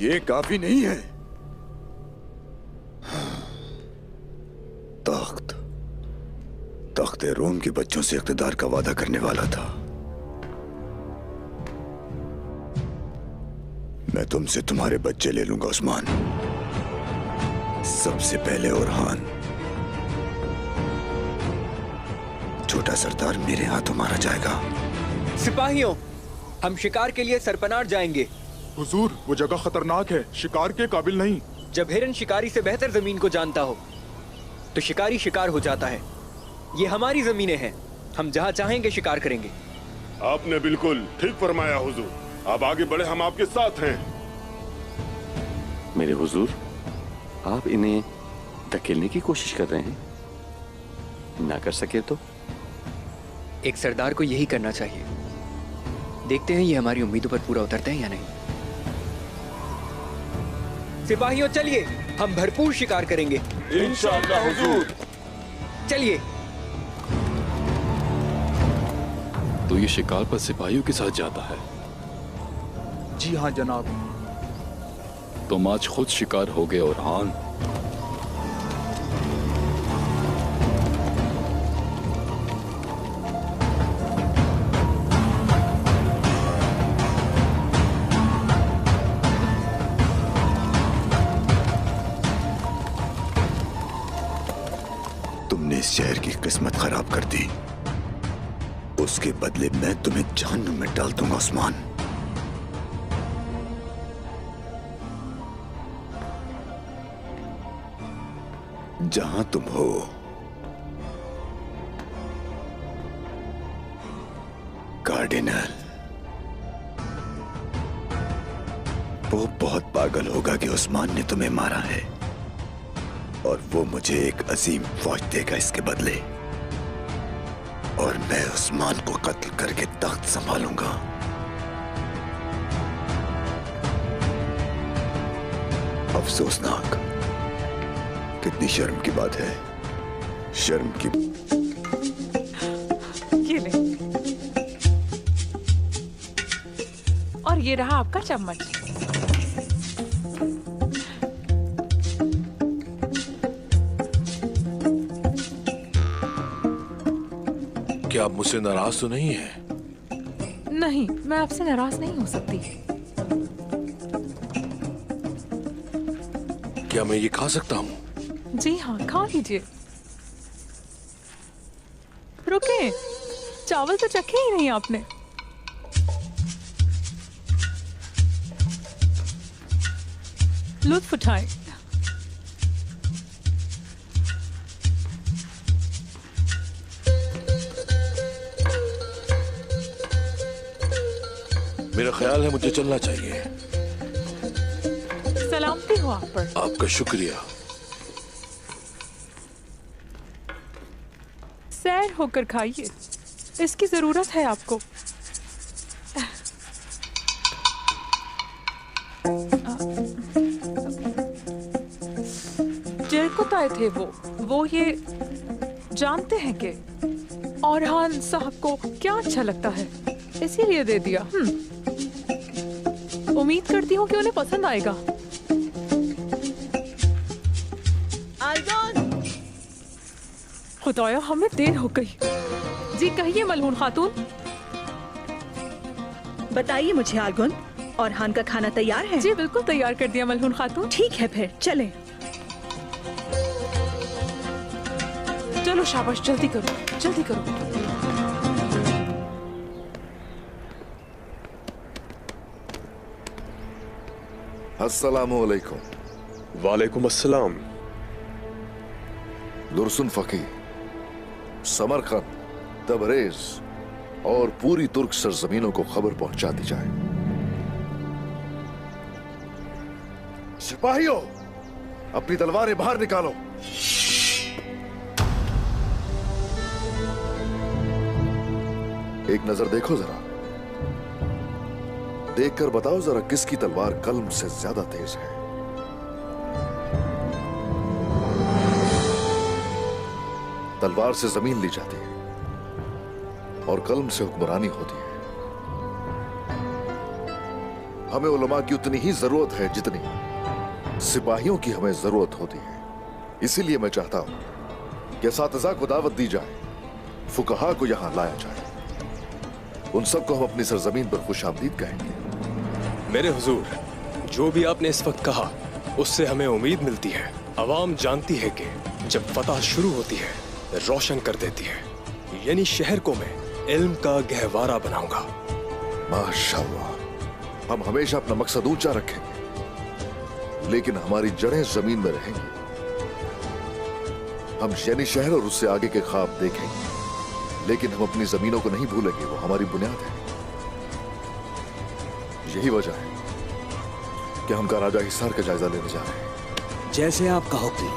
ये काफी नहीं है। तख्त रोम के बच्चों से इक़्तिदार का वादा करने वाला था। मैं तुमसे तुम्हारे बच्चे ले लूंगा उस्मान, सबसे पहले ओरहान। छोटा सरदार मेरे हाथों मारा जाएगा। सिपाहियों, हम शिकार के लिए सरपनार जाएंगे। हुजूर, वो जगह खतरनाक है, शिकार के काबिल नहीं। जब हिरन शिकारी से बेहतर जमीन को जानता हो तो शिकारी शिकार हो जाता है। ये हमारी जमीनें हैं, हम जहाँ चाहेंगे शिकार करेंगे। आपने बिल्कुल ठीक फरमाया हुजूर। आप आगे बढ़े, हम आपके साथ हैं। मेरे हुजूर, आप इन्हें धकेलने की कोशिश कर रहे हैं, ना कर सके तो? एक सरदार को यही करना चाहिए। देखते हैं ये हमारी उम्मीदों पर पूरा उतरते हैं या नहीं। सिपाहियों चलिए, हम भरपूर शिकार करेंगे इंशाअल्लाह हुजूर। चलिए। तो ये शिकार पर सिपाहियों के साथ जाता है? जी हाँ जनाब। तुम आज खुद शिकार हो गए ओरहान। तुमने इस शहर की किस्मत खराब कर दी, उसके बदले मैं तुम्हें जहन्नुम में डाल दूंगा उस्मान। जहां तुम हो कार्डिनल, वो बहुत पागल होगा कि उस्मान ने तुम्हें मारा है, और वो मुझे एक अजीम फौज देगा इसके बदले, और मैं उस्मान को कत्ल करके तख्त संभालूंगा। अफसोसनाक, कितनी शर्म की बात है। शर्म की। ये ले, और ये रहा आपका चम्मच। क्या आप मुझसे नाराज तो नहीं है? नहीं, मैं आपसे नाराज नहीं हो सकती। क्या मैं ये खा सकता हूँ? जी हाँ, खा लीजिए। रुके, चावल तो चखे ही नहीं आपने। लुत्फ उठाएं। मेरा ख्याल है मुझे चलना चाहिए। सलामती हो आप पर। आपका शुक्रिया। सैर होकर खाइए, इसकी जरूरत है आपको। जरकुताए थे वो ये जानते हैं कि ओरहान साहब को क्या अच्छा लगता है, इसीलिए दे दिया। उम्मीद करती हूँ कि उन्हें पसंद आएगा। खुदाया, हमें देर हो गई। जी कहिए मलहून खातून। बताइए मुझे आर्गुन, ओरहान का खाना तैयार है? जी बिल्कुल तैयार कर दिया मलहून खातून। ठीक है फिर चलें। चलो शाबाश, जल्दी करो जल्दी करो। अस्सलामुअलैकुम। वालेकुम अस्सलाम। दुरसुन फकी, समरकंद, तबरेज और पूरी तुर्क सरजमीनों को खबर पहुंचा दी जाए। सिपाहियों, अपनी तलवारें बाहर निकालो। एक नजर देखो जरा, देखकर बताओ जरा किसकी तलवार कल्म से ज्यादा तेज है। तलवार से जमीन ली जाती है और कल्म से हुक्मरानी होती है। हमें उलमा की उतनी ही जरूरत है जितनी सिपाहियों की हमें जरूरत होती है। इसीलिए मैं चाहता हूं कि असातिज़ा को दावत दी जाए, फुकहा को यहां लाया जाए, उन सबको हम अपनी सरजमीन पर खुशामदीद कहेंगे। मेरे हुजूर, जो भी आपने इस वक्त कहा उससे हमें उम्मीद मिलती है। अवाम जानती है कि जब फतह शुरू होती है रोशन कर देती है, यानी शहर को मैं इल्म का गहवारा बनाऊंगा। माशाअल्लाह, हम हमेशा अपना मकसद ऊंचा रखेंगे, लेकिन हमारी जड़ें जमीन में रहेंगी। हम यानी शहर और उससे आगे के ख्वाब देखेंगे, लेकिन हम अपनी जमीनों को नहीं भूलेंगे, वो हमारी बुनियाद है। यही वजह है कि हम राजा हिसार का जायजा लेने जा रहे हैं। जैसे आपका हुक्म।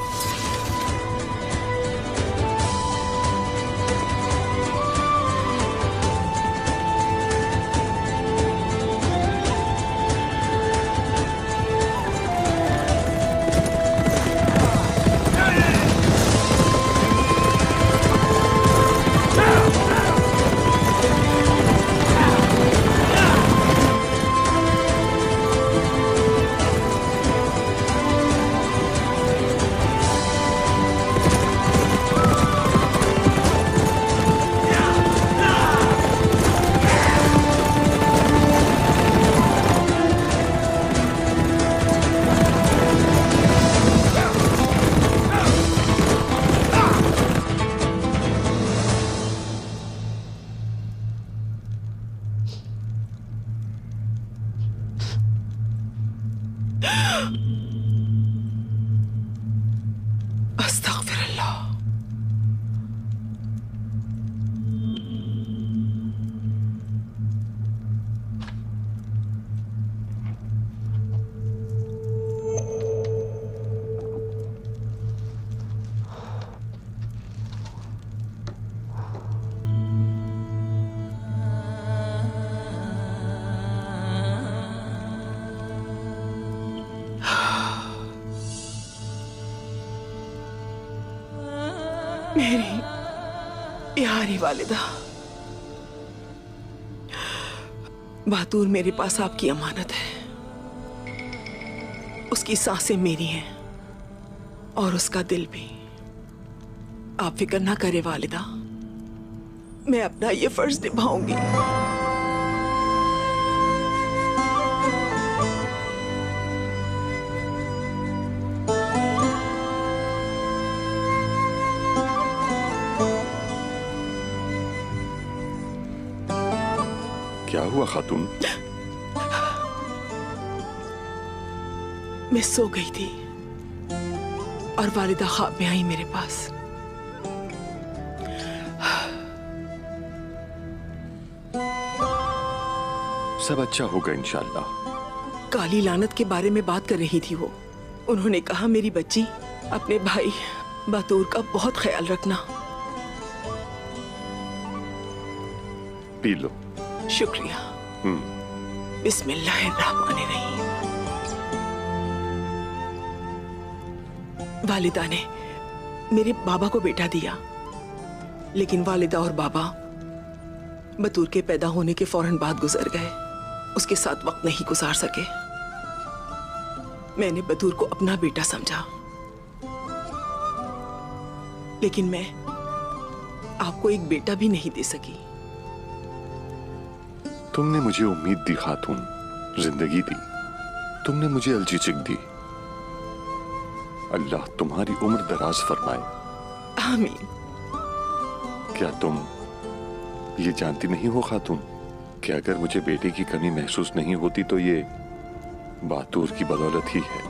मेरी प्यारी वालिदा, बातूर मेरे पास आपकी अमानत है। उसकी सांसें मेरी हैं और उसका दिल भी। आप फिक्र ना करें वालिदा, मैं अपना ये फर्ज निभाऊंगी। क्या हुआ खातून? मैं सो गई थी और वालिदा ख्वाब में आई मेरे पास। सब अच्छा होगा इंशाअल्लाह। काली लानत के बारे में बात कर रही थी वो। उन्होंने कहा मेरी बच्ची अपने भाई बातूर का बहुत ख्याल रखना। P low. शुक्रिया। बिस्मिल्लाहिर्रहमानिर्रहीम। वालिदा ने मेरे बाबा को बेटा दिया, लेकिन वालिदा और बाबा बतूर के पैदा होने के फौरन बाद गुजर गए। उसके साथ वक्त नहीं गुजार सके। मैंने बतूर को अपना बेटा समझा, लेकिन मैं आपको एक बेटा भी नहीं दे सकी। तुमने मुझे उम्मीद दी खातून, जिंदगी दी। तुमने मुझे अलजीचिक दी। अल्लाह तुम्हारी उम्र दराज फरमाए। आमीन। क्या तुम ये जानती नहीं हो खातून कि अगर मुझे बेटे की कमी महसूस नहीं होती तो ये बातूर की बदौलत ही है।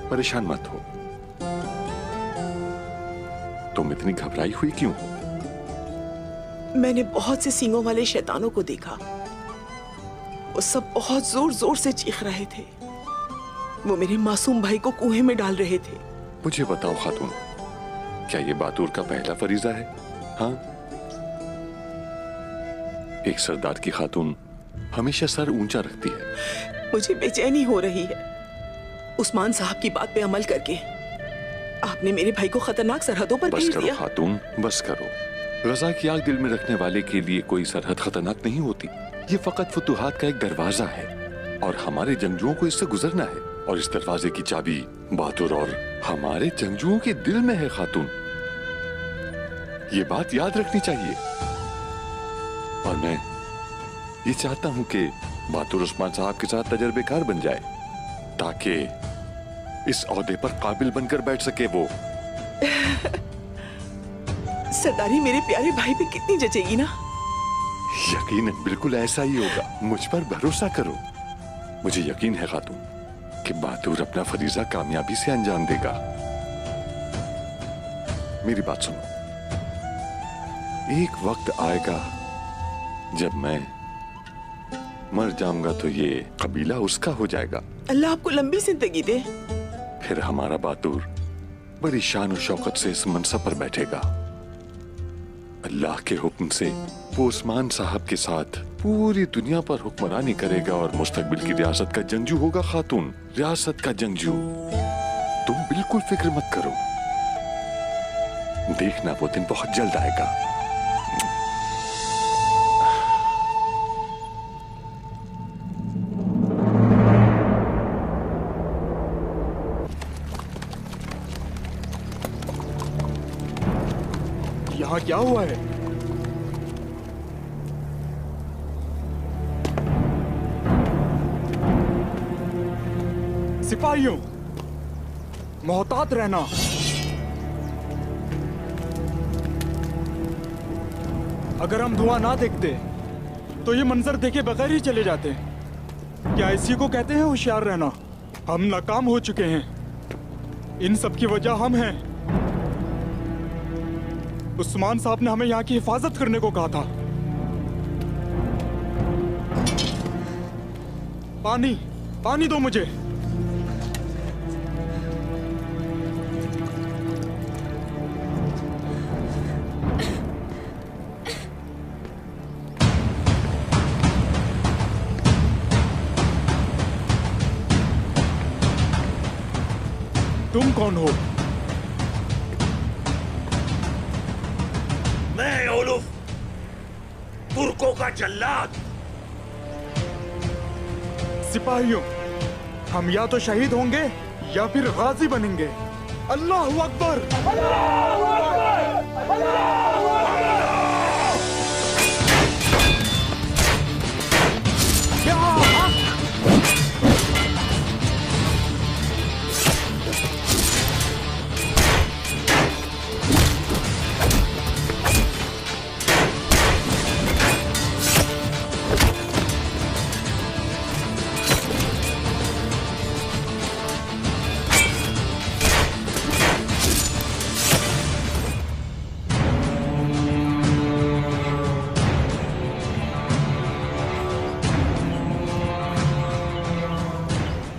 परेशान मत हो। तुम इतनी घबराई हुई क्यों हो? मैंने बहुत से सींगों वाले शैतानों को देखा। वो सब बहुत जोर जोर से चीख रहे थे। वो मेरे मासूम भाई को कुएं में डाल रहे थे। मुझे बताओ खातून, क्या ये बातूर का पहला फरीजा है? हाँ, एक सरदार की खातून हमेशा सर ऊंचा रखती है। मुझे बेचैनी हो रही है। उस्मान साहब की बात पे अमल करके आपने मेरे भाई को खतरनाक सरहदों पर भेज दिया। खातून बस करो। रजा की आग दिल में रखने वाले के लिए कोई सरहद खतरनाक नहीं होती। ये फकत फुतूहात का एक दरवाजा है। और हमारे जंगजुओं को इससे गुजरना है। और इस दरवाजे की चाबी बहादुर और हमारे जंगजुओं के दिल में है खातून। ये बात याद रखनी चाहिए। और मैं ये चाहता हूं कि बहादुर उस्मान साहब के साथ तजर्बेकार बन जाए, ताकि इस ओहदे पर काबिल बनकर बैठ सके वो। सरदारी मेरे प्यारे भाई पे कितनी जचेगी ना। यकीनन बिल्कुल ऐसा ही होगा। मुझ पर भरोसा करो। मुझे यकीन है खातून कि बहादुर अपना फरीजा कामयाबी से अंजाम देगा। मेरी बात सुनो, एक वक्त आएगा जब मैं मर जाऊंगा तो ये कबीला उसका हो जाएगा। अल्लाह आपको लंबी जिंदगी दे। फिर हमारा बहादुर बड़ी शान और शौकत से इस मनसब पर बैठेगा। अल्लाह के हुक्म से वो उस्मान साहब के साथ पूरी दुनिया पर हुक्मरानी करेगा और मुस्तकबिल की रियासत का जंगजू होगा खातून, रियासत का जंगजू। तुम बिल्कुल फिक्र मत करो, देखना वो दिन बहुत जल्द आएगा। यहाँ क्या हुआ है? सिपाहियों, मोहतात रहना। अगर हम धुआं ना देखते तो ये मंजर देखे बगैर ही चले जाते। क्या इसी को कहते हैं होशियार रहना? हम नाकाम हो चुके हैं। इन सब की वजह हम हैं। उस्मान साहब ने हमें यहाँ की हिफाजत करने को कहा था। पानी, पानी दो मुझे। तुम कौन हो? मैं ओलुफ, तुर्कों का जल्लाद। सिपाहियों, हम या तो शहीद होंगे या फिर गाजी बनेंगे। अल्लाहू अकबर! अल्लाहू अकबर! अल्लाहू अकबर!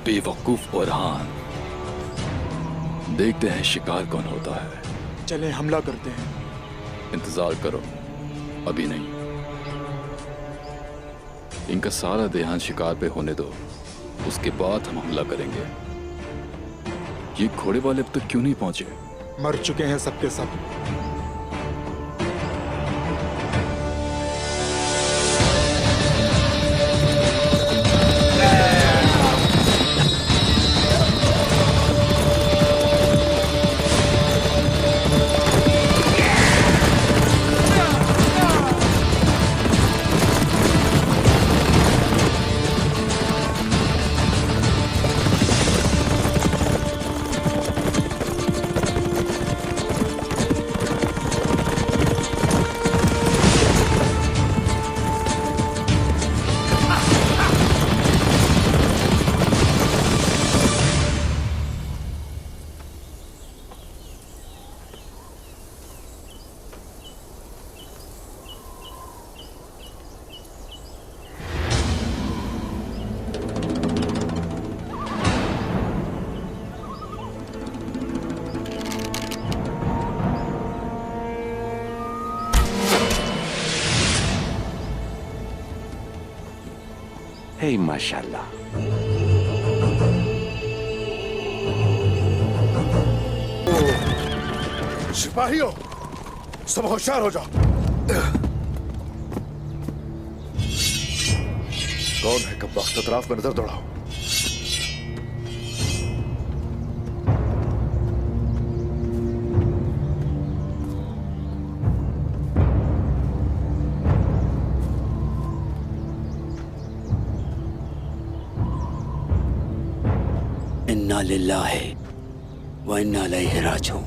बेवकूफ ओरहान, देखते हैं शिकार कौन होता है। चले हमला करते हैं। इंतजार करो, अभी नहीं। इनका सारा ध्यान शिकार पे होने दो, उसके बाद हम हमला करेंगे। ये घोड़े वाले अब तक क्यों नहीं पहुंचे? मर चुके हैं सबके सब। हे माशाल्लाह। सिपाहियों, सब होशियार हो जाओ। कौन है? कब वक्त अतराफ में नजर दौड़ाओ। इन्ना लिल्लाहि व इन्ना इलैहि राजिऊन।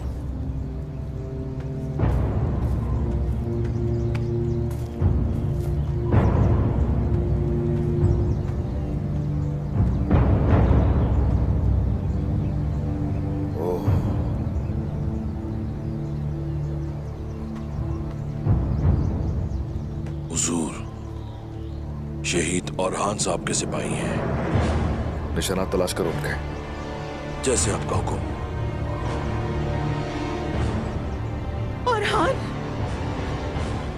शहीद औरहान साहब के सिपाही हैं। निशानात तलाश करो उनके। जैसे आपका हुक्म। औरहान,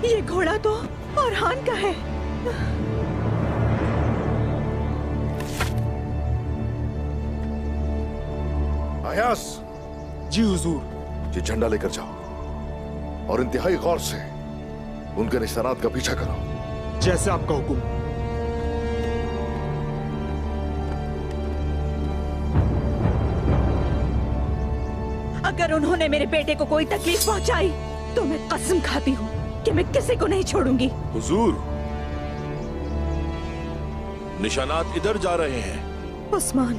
ये घोड़ा तो औरहान का है। आयास। जी हुजूर। ये झंडा लेकर जाओ और इंतहाई गौर से उनके निशानात का पीछा करो। जैसे आपका हुक्म। अगर उन्होंने मेरे बेटे को कोई तकलीफ पहुंचाई तो मैं कसम खाती हूँ कि मैं किसी को नहीं छोड़ूंगी। हुजूर, निशानात इधर जा रहे हैं। उस्मान,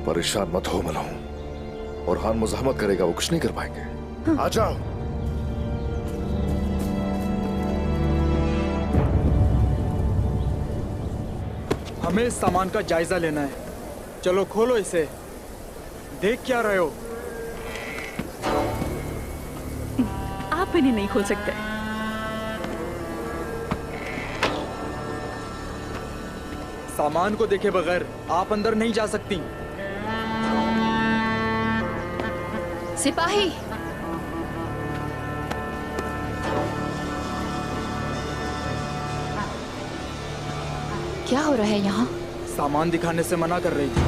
परेशान मत हो मलहूम। और हान मुज़ाहमत करेगा, वो कुछ नहीं कर पाएंगे। आ जाओ। हमें इस सामान का जायजा लेना है। चलो खोलो इसे। देख क्या रहे हो? आप इन्हें नहीं खोल सकते। सामान को देखे बगैर आप अंदर नहीं जा सकती। सिपाही, क्या हो रहा है यहाँ? सामान दिखाने से मना कर रही थी।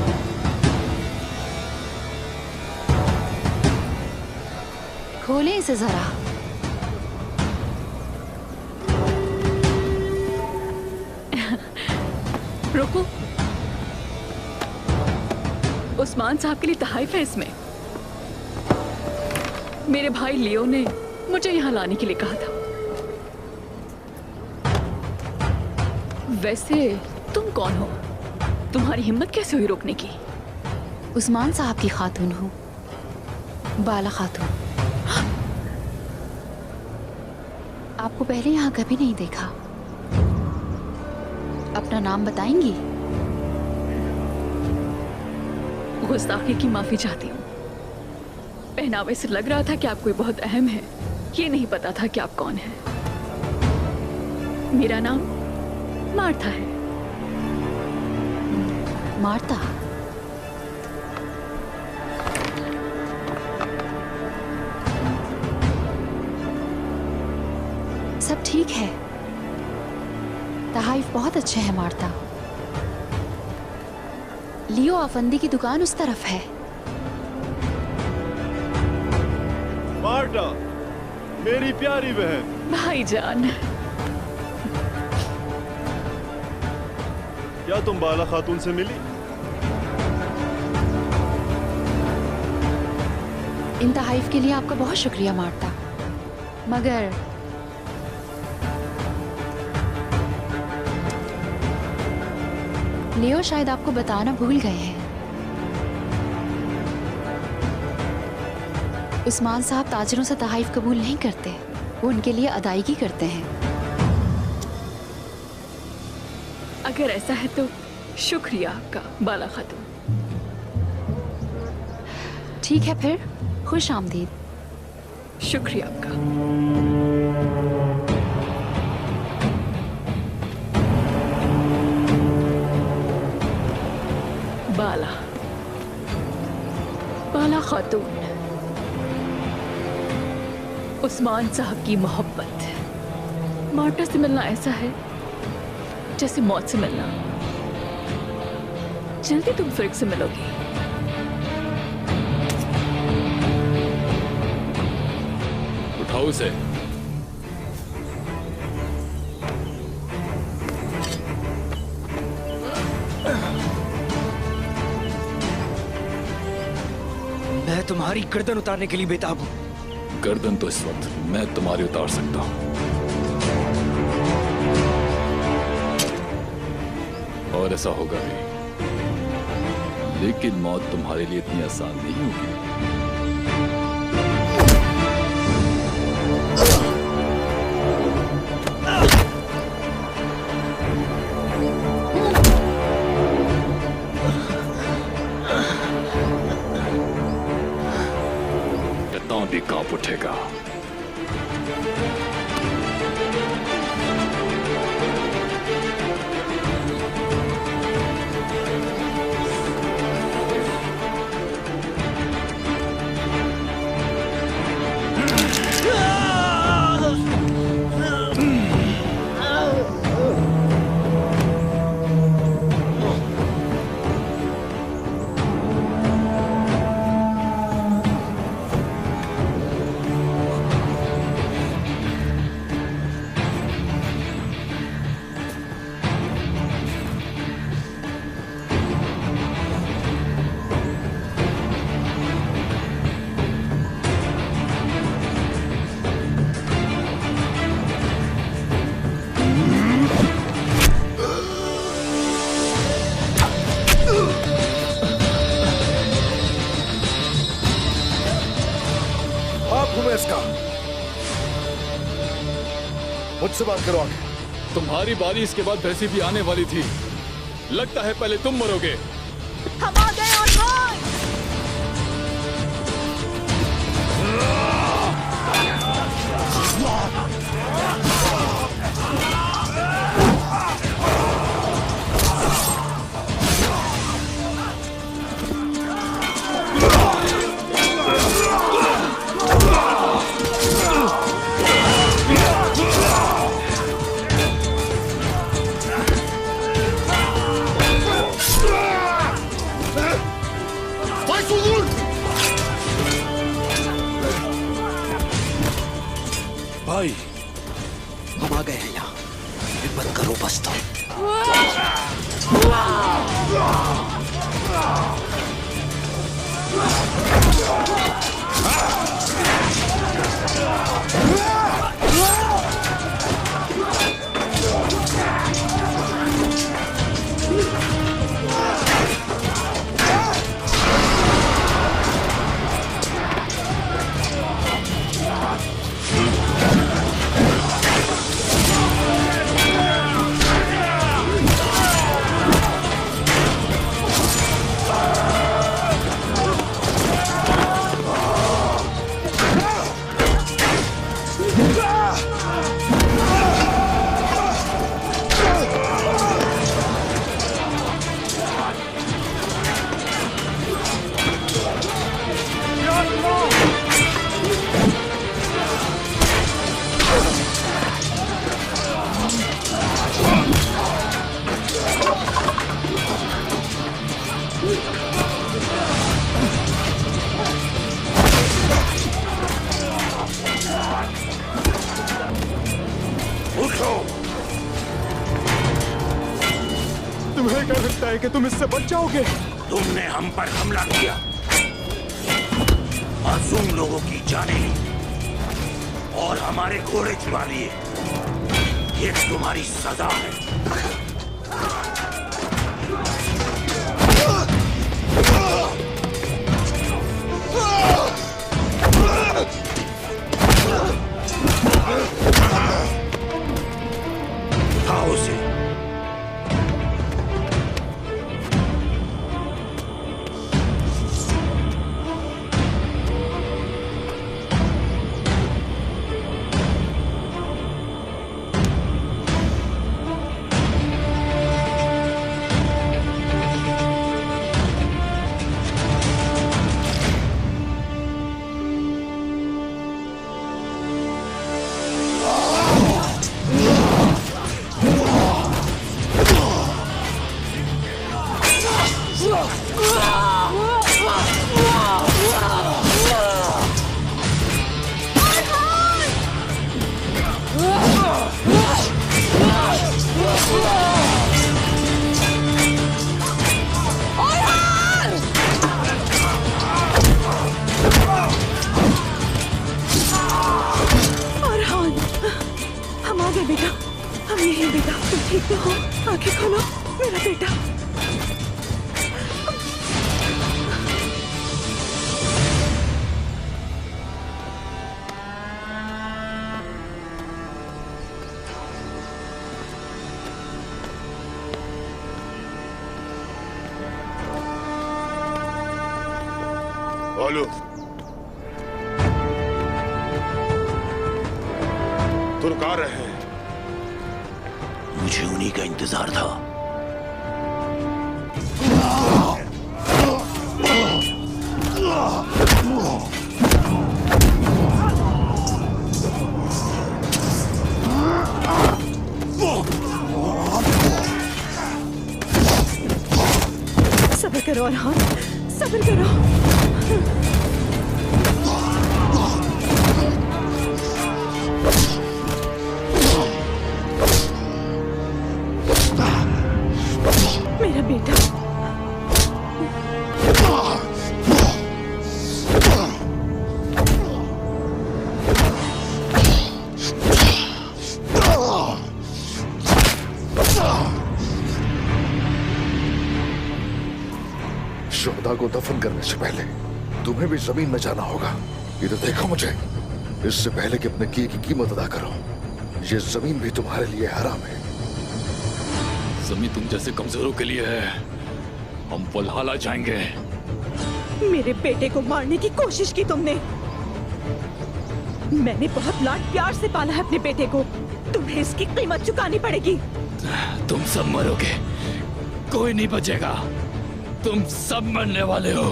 खोले इसे जरा। रुको, उस्मान साहब के लिए तहफ़ है इसमें। मेरे भाई लियो ने मुझे यहाँ लाने के लिए कहा था। वैसे तुम कौन हो? तुम्हारी हिम्मत कैसे हुई रोकने की? उस्मान साहब की खातून हूँ, बाला खातून। आपको पहले यहाँ कभी नहीं देखा। अपना नाम बताएंगी? गुस्ताखी की माफी चाहती हूँ। पहनावे से लग रहा था कि आप कोई बहुत अहम है। ये नहीं पता था कि आप कौन हैं। मेरा नाम मार्था है। मार्था? सब ठीक है। तहाइफ बहुत अच्छे हैं मार्था। लियो अफंदी की दुकान उस तरफ है। मार्था, मेरी प्यारी बहन। भाईजान। क्या तुम बाला खातून से मिली? इन तहाइफ के लिए आपका बहुत शुक्रिया मार्था, मगर लियो शायद आपको बताना भूल गए हैं। उस्मान साहब ताजिरों से तहाइफ कबूल नहीं करते, वो उनके लिए अदायगी करते हैं। अगर ऐसा है तो शुक्रिया आपका बाला खातून। ठीक है फिर, खुश आमदीद। शुक्रिया आपका। बाला खातून, उस्मान साहब की मोहब्बत। मार्टा से मिलना ऐसा है जैसे मौत से मिलना। जल्दी तुम स्वर्ग से मिलोगी। उठाओ उसे। मैं तुम्हारी गर्दन उतारने के लिए बेताब हूँ। गर्दन तो इस वक्त मैं तुम्हारी उतार सकता हूँ, और ऐसा होगा भी, लेकिन मौत तुम्हारे लिए इतनी आसान नहीं होगी। कितना भी कांप उठेगा। मुझसे बात करो आगे। तुम्हारी बारी इसके बाद वैसी भी आने वाली थी। लगता है पहले तुम मरोगे। हम आ गए अरहान। भाई हम आ गए हैं यहाँ, हिम्मत करो बस तो। तुम्हें क्या लगता है कि तुम इससे बच जाओगे? तुमने हम पर हमला किया, मासूम लोगों की जानें ली और हमारे घोड़े चुरा लिए। ये तुम्हारी सजा है। उठाओ उसे। ठीक तो हो? आंखें खोलो मेरा बेटा। बोलो, तुम कहाँ रहे हैं? मुझे उन्हीं का इंतजार था। सब्र करो अरहान, सब्र करो। मेरा बेटा। शुहदा को दफन करने से पहले तुम्हें भी जमीन में जाना होगा। इधर देखो मुझे। इससे पहले कि अपने किए की कीमत अदा करो, ये जमीन भी तुम्हारे लिए हराम है। जमीन तुम जैसे कमजोरों के लिए है। हम वल्हला जाएंगे। मेरे बेटे को मारने की कोशिश की तुमने। मैंने बहुत लाड प्यार से पाला है अपने बेटे को। तुम्हें इसकी कीमत चुकानी पड़ेगी। तुम सब मरोगे, कोई नहीं बचेगा। तुम सब मरने वाले हो।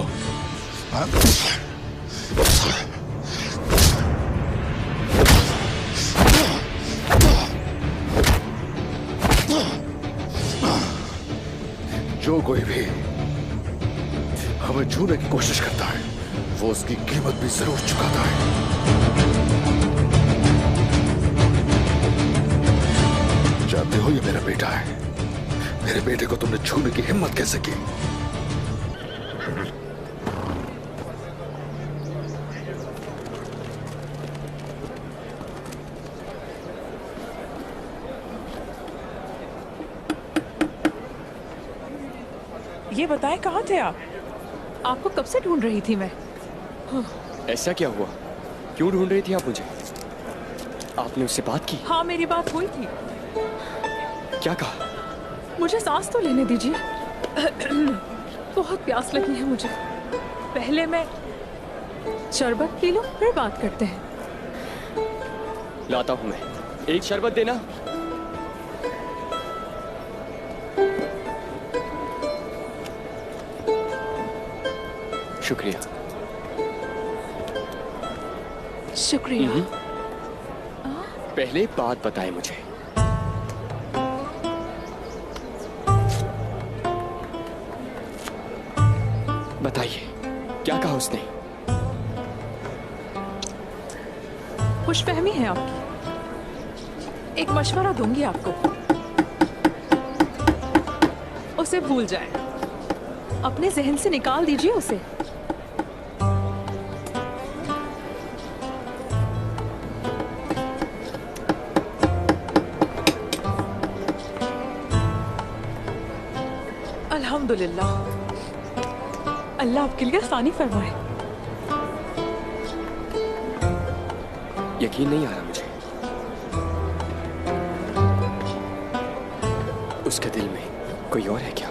जो कोई भी हमें छूने की कोशिश करता है, वो उसकी कीमत भी जरूर चुकाता है। जानते हो, ये मेरा बेटा है। मेरे बेटे को तुमने छूने की हिम्मत कैसे की? ये बताएं, कहाँ थे आप? आपको कब से ढूंढ रही थी मैं। ऐसा क्या हुआ? क्यों ढूंढ रही थी आप मुझे? आपने उससे बात की? हाँ, मेरी बात हुई थी। क्या कहा? मुझे सांस तो लेने दीजिए। बहुत प्यास लगी है मुझे। पहले मैं शरबत पी लूं, फिर बात करते हैं। लाता हूं मैं। एक शरबत देना। शुक्रिया। शुक्रिया। पहले बात बताएं मुझे। बताइए, क्या कहा उसने? खुशफहमी है आपकी। एक मशवरा दूंगी आपको, उसे भूल जाएं। अपने जहन से निकाल दीजिए उसे। अल्हम्दुलिल्लाह, अल्लाह आपके लिए आसानी फरमाए। यकीन नहीं आ रहा मुझे। उसके दिल में कोई और है क्या?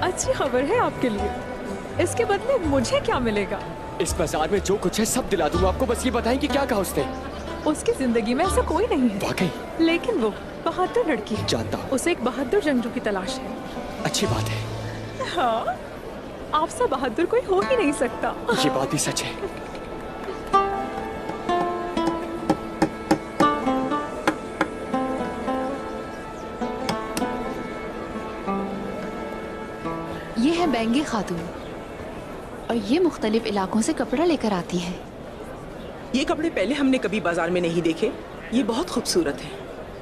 अच्छी खबर है आपके लिए। इसके बदले मुझे क्या मिलेगा? इस बाजार में जो कुछ है सब दिला दूंगा आपको। बस ये बताएं कि क्या कहा उसने? उसकी जिंदगी में ऐसा कोई नहीं है। वाकई? लेकिन वो बहादुर लड़की है। जानता हूँ। उसे एक बहादुर जंगजू की तलाश है। अच्छी बात है। हाँ, आपसे बहादुर कोई हो ही नहीं सकता। ये बात भी सच है। ये है बैंगे खातून और ये मुख्तलिफ इलाकों से कपड़ा लेकर आती है। ये कपड़े पहले हमने कभी बाजार में नहीं देखे। ये बहुत खूबसूरत है।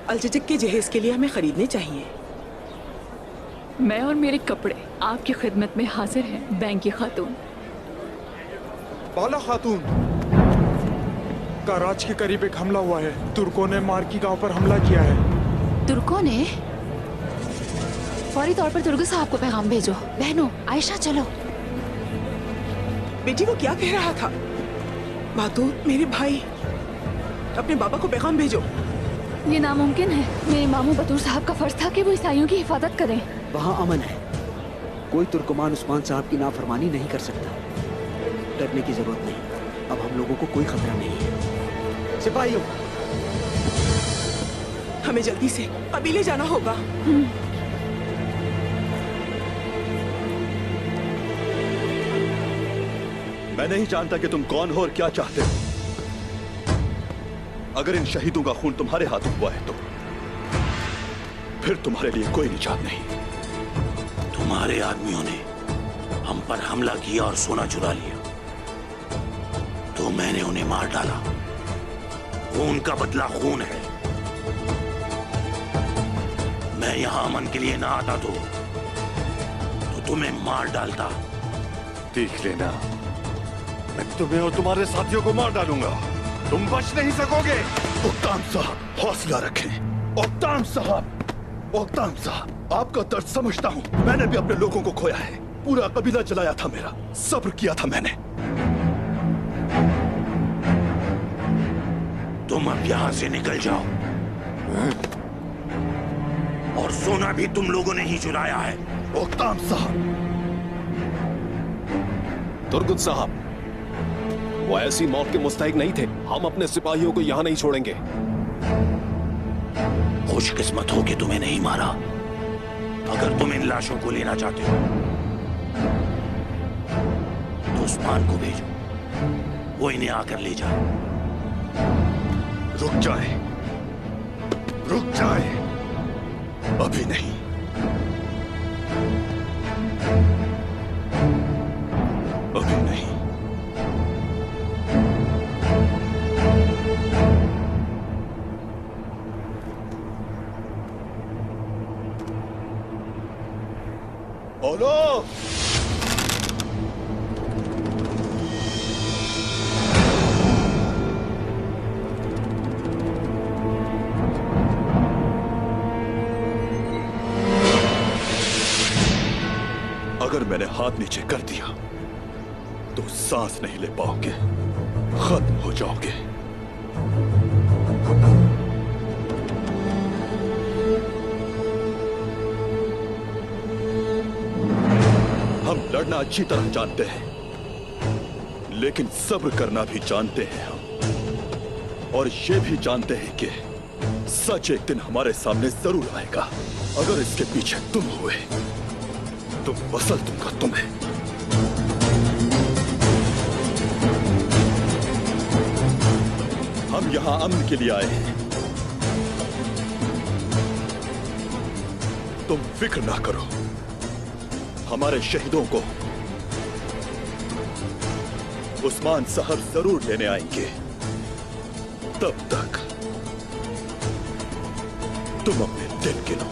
अलचचक के जहेज के लिए हमें खरीदने चाहिए। मैं और मेरे कपड़े आपकी खिदमत में हाजिर हैं, बैंगी खातून। बाला खातून, कराच के करीब एक हमला हुआ है। तुर्कों ने मार्की गांव पर हमला किया है। तुर्कों ने? फौरी तौर पर तुर्क साहब को पैगाम भेजो। बहनों, आयशा चलो। बेटी वो क्या कह रहा था? बहादुर, मेरे भाई, अपने बाबा को पैगाम भेजो। ये नामुमकिन है। मेरे मामू बतूर साहब का फर्ज था कि वो ईसाइयों की हिफाजत करें। वहाँ अमन है। कोई तुर्कमान उस्मान साहब की नाफरमानी नहीं कर सकता। डरने की जरूरत नहीं। अब हम लोगों को कोई खतरा नहीं है। सिपाहियों, हमें जल्दी से कबीले जाना होगा। मैं नहीं जानता कि तुम कौन हो और क्या चाहते हो। अगर इन शहीदों का खून तुम्हारे हाथों हुआ है तो फिर तुम्हारे लिए कोई निजात नहीं। तुम्हारे आदमियों ने हम पर हमला किया और सोना चुरा लिया, तो मैंने उन्हें मार डाला। वो उनका बदला खून है। मैं यहां अमन के लिए ना आता तो तुम्हें मार डालता। देख लेना, मैं तुम्हें और तुम्हारे साथियों को मार डालूंगा। तुम बच नहीं सकोगे। उक्ताम साहब, हौसला रखें। उक्ताम साहब, उक्ताम साहब, आपका दर्द समझता हूँ। मैंने भी अपने लोगों को खोया है। पूरा कबीला जलाया था मेरा। सब्र किया था मैंने। तुम अब यहां से निकल जाओ। और सोना भी तुम लोगों ने ही चुराया है। उक्ताम साहब। तुर्गुत साहब, वो ऐसी मौत के मुस्तहिक नहीं थे। हम अपने सिपाहियों को यहां नहीं छोड़ेंगे। खुशकिस्मत हो कि तुम्हें नहीं मारा। अगर तुम इन लाशों को लेना चाहते हो तो उस्मान को भेजो, वो इन्हें आकर ले जाए। रुक जाए, रुक जाए। अभी नहीं। अभी नहीं। बोलो। अगर मैंने हाथ नीचे कर दिया तो सांस नहीं ले पाओगे, खत्म हो जाओगे। हम लड़ना अच्छी तरह जानते हैं, लेकिन सब्र करना भी जानते हैं हम। और ये भी जानते हैं कि सच एक दिन हमारे सामने जरूर आएगा। अगर इसके पीछे तुम हुए तो मसल दूंगा तुम्हें। हम यहां अमन के लिए आए हैं। तुम फिक्र ना करो, हमारे शहीदों को उस्मान साहब जरूर लेने आएंगे। तब तक तुम अपने दिन गिनो।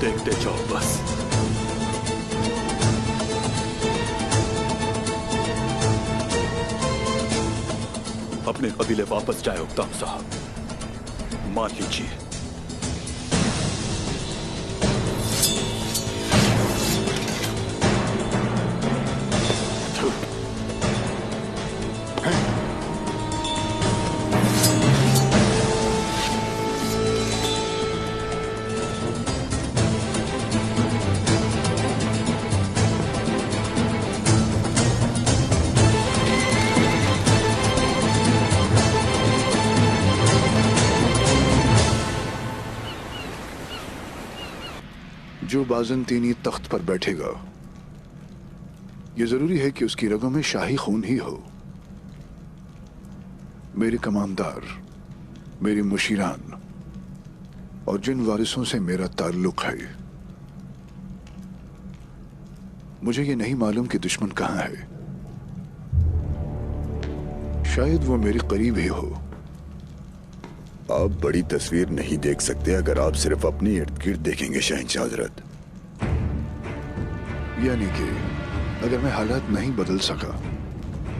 देखते जाओ बस। अपने कबीले वापस जाए उक्ताम साहब, मान लीजिए। जो बाज़ंतीनी तख्त पर बैठेगा, यह जरूरी है कि उसकी रगों में शाही खून ही हो। मेरे कमानदार, मेरे मुशीरान और जिन वारिसों से मेरा ताल्लुक है, मुझे ये नहीं मालूम कि दुश्मन कहां है। शायद वो मेरे करीब ही हो। आप बड़ी तस्वीर नहीं देख सकते अगर आप सिर्फ अपनी इर्द गिर्द देखेंगे शहंशाह हजरत। यानी कि अगर मैं हालात नहीं बदल सका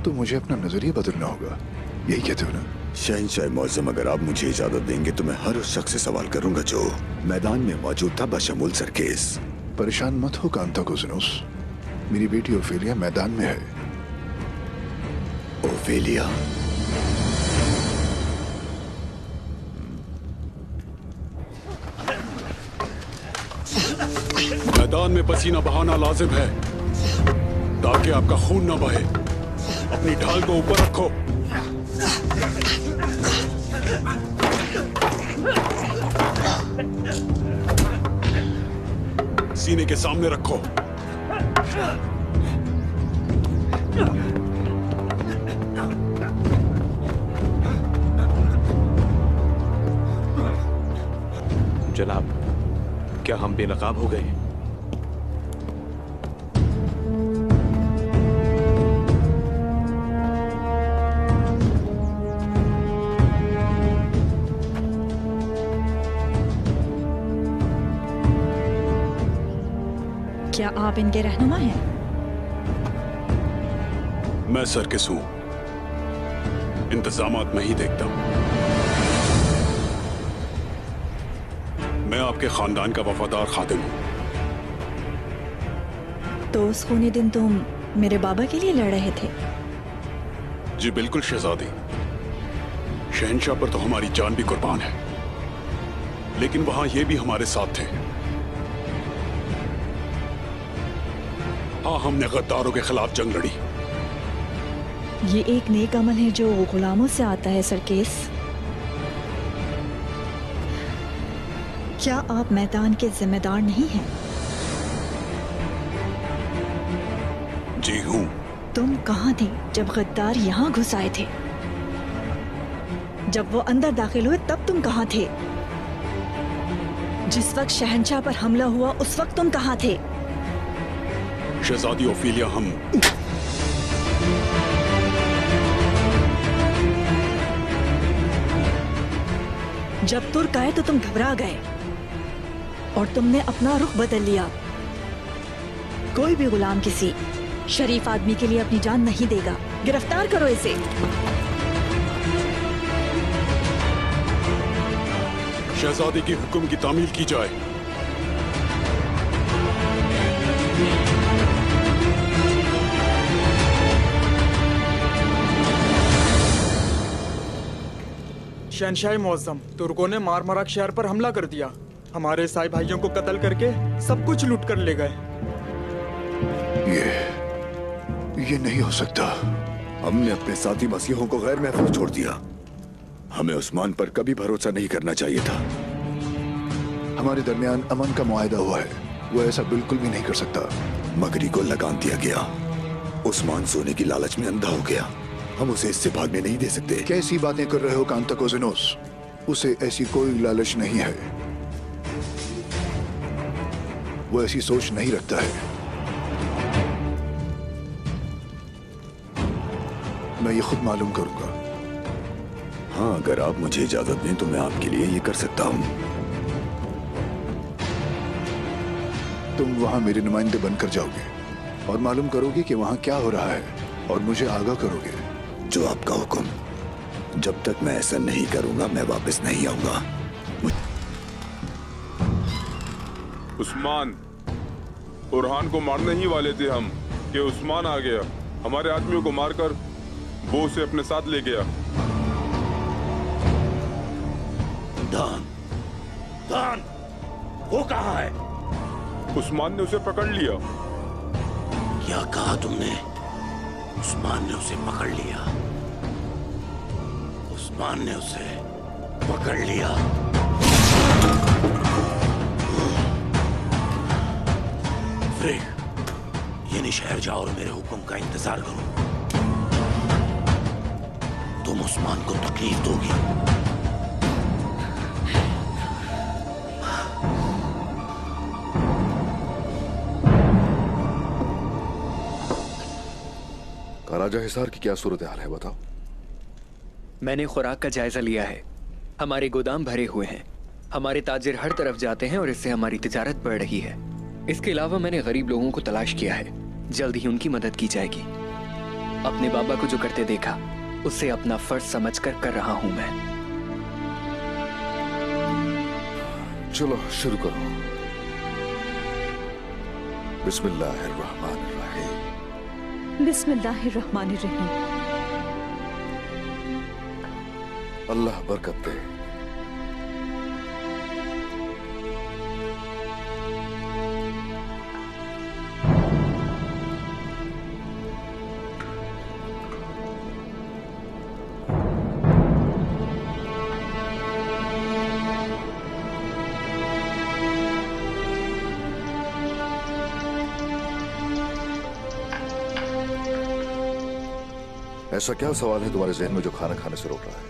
तो मुझे अपना नजरिया बदलना होगा, यही कहते हो ना? शहंशाह मुअज़्ज़म, अगर आप मुझे इजाजत देंगे तो मैं हर उस शख्स से सवाल करूंगा जो मैदान में मौजूद था, बशमूल सरकेस। परेशान मत हो कांताकोजिनोस, मेरी बेटी ओफेलिया मैदान में है। ओफेलिया? मैदान में पसीना बहाना लाजिम है ताकि आपका खून ना बहे। अपनी ढाल को ऊपर रखो। सीने के सामने रखो। जनाब, क्या हम बेनकाब हो गए? क्या आप इनके रहनुमा हैं? मैं सरकिस हूं, इंतजामात मैं ही देखता हूं। मैं आपके खानदान का वफादार खादिम हूं। तो उस खूनी दिन तुम मेरे बाबा के लिए लड़ रहे थे? जी बिल्कुल शहजादी, शहंशाह पर तो हमारी जान भी कुर्बान है, लेकिन वहां ये भी हमारे साथ थे। हाँ, हमने गद्दारों के खिलाफ जंग लड़ी। ये एक नेक अमल है जो गुलामों से आता है सरकेस। क्या आप मैदान के जिम्मेदार नहीं हैं? जी हूं। तुम कहाँ थे जब गद्दार यहाँ घुस आए थे? जब वो अंदर दाखिल हुए तब तुम कहाँ थे? जिस वक्त शहंशाह पर हमला हुआ उस वक्त तुम कहाँ थे? शहजादी ओफेलिया, हम जब तुर्क आए तो तुम घबरा गए और तुमने अपना रुख बदल लिया। कोई भी गुलाम किसी शरीफ आदमी के लिए अपनी जान नहीं देगा। गिरफ्तार करो इसे। शहजादी के हुक्म की तामील की जाए। शहंशाह मुअज़्ज़म, तुर्कों ने मारमराक शहर पर हमला कर दिया। हमारे साई भाइयों को कत्ल करके सब कुछ लूट कर ले गए। ये नहीं हो सकता। हमने अपने साथी मसीहों को गैर महफूज छोड़ दिया। हमें उस्मान पर कभी भरोसा नहीं करना चाहिए था। हमारे दरमियान अमन का मुआहदा हुआ है, वो ऐसा बिल्कुल भी नहीं कर सकता। मगरी को लगाम दिया गया। उस्मान सोने की लालच में अंधा हो गया। हम उसे इससे भागने नहीं दे सकते। कैसी बातें कर रहे हो कांताकोजिनोस? उसे ऐसी कोई लालच नहीं है। वो ऐसी सोच नहीं रखता है। मैं ये खुद मालूम करूंगा। हाँ, अगर आप मुझे इजाजत दें तो मैं आपके लिए ये कर सकता हूँ। तुम वहां मेरे नुमाइंदे बनकर जाओगे और मालूम करोगे कि वहां क्या हो रहा है और मुझे आगाह करोगे। जो आपका हुक्म। जब तक मैं ऐसा नहीं करूंगा मैं वापस नहीं आऊंगा। उस्मान, बुरहान को मारने ही वाले थे हम कि उस्मान आ गया। हमारे आदमियों को मारकर वो उसे अपने साथ ले गया। दान, वो कहाँ है? उस्मान ने उसे पकड़ लिया। क्या कहा तुमने? उस्मान ने उसे पकड़ लिया। उस्मान ने उसे पकड़ लिया। फ्रेग, यानी शहर जाओ और मेरे हुक्म का इंतजार करो। तुम उस्मान को तकलीफ दोगी। राजा हिसार की क्या सूरत हाल है, बताओ। मैंने खुराक का जायजा लिया है। हमारे गोदाम भरे हुए हैं। हमारे ताजिर हर तरफ जाते हैं और इससे हमारी तिजारत बढ़ रही है। इसके अलावा मैंने गरीब लोगों को तलाश किया है, जल्द ही उनकी मदद की जाएगी। अपने बाबा को जो करते देखा उसे अपना फर्ज समझकर कर रहा हूं मैं। चलो शुरू करो। बिस्मिल्लाहिर्रहमानिर्रहीम। बिस्मिल्लाहिर्रहमानिर्रहीम। अल्लाह बरकत दे। ऐसा क्या सवाल है तुम्हारे जहन में जो खाना खाने से रोक रहा है?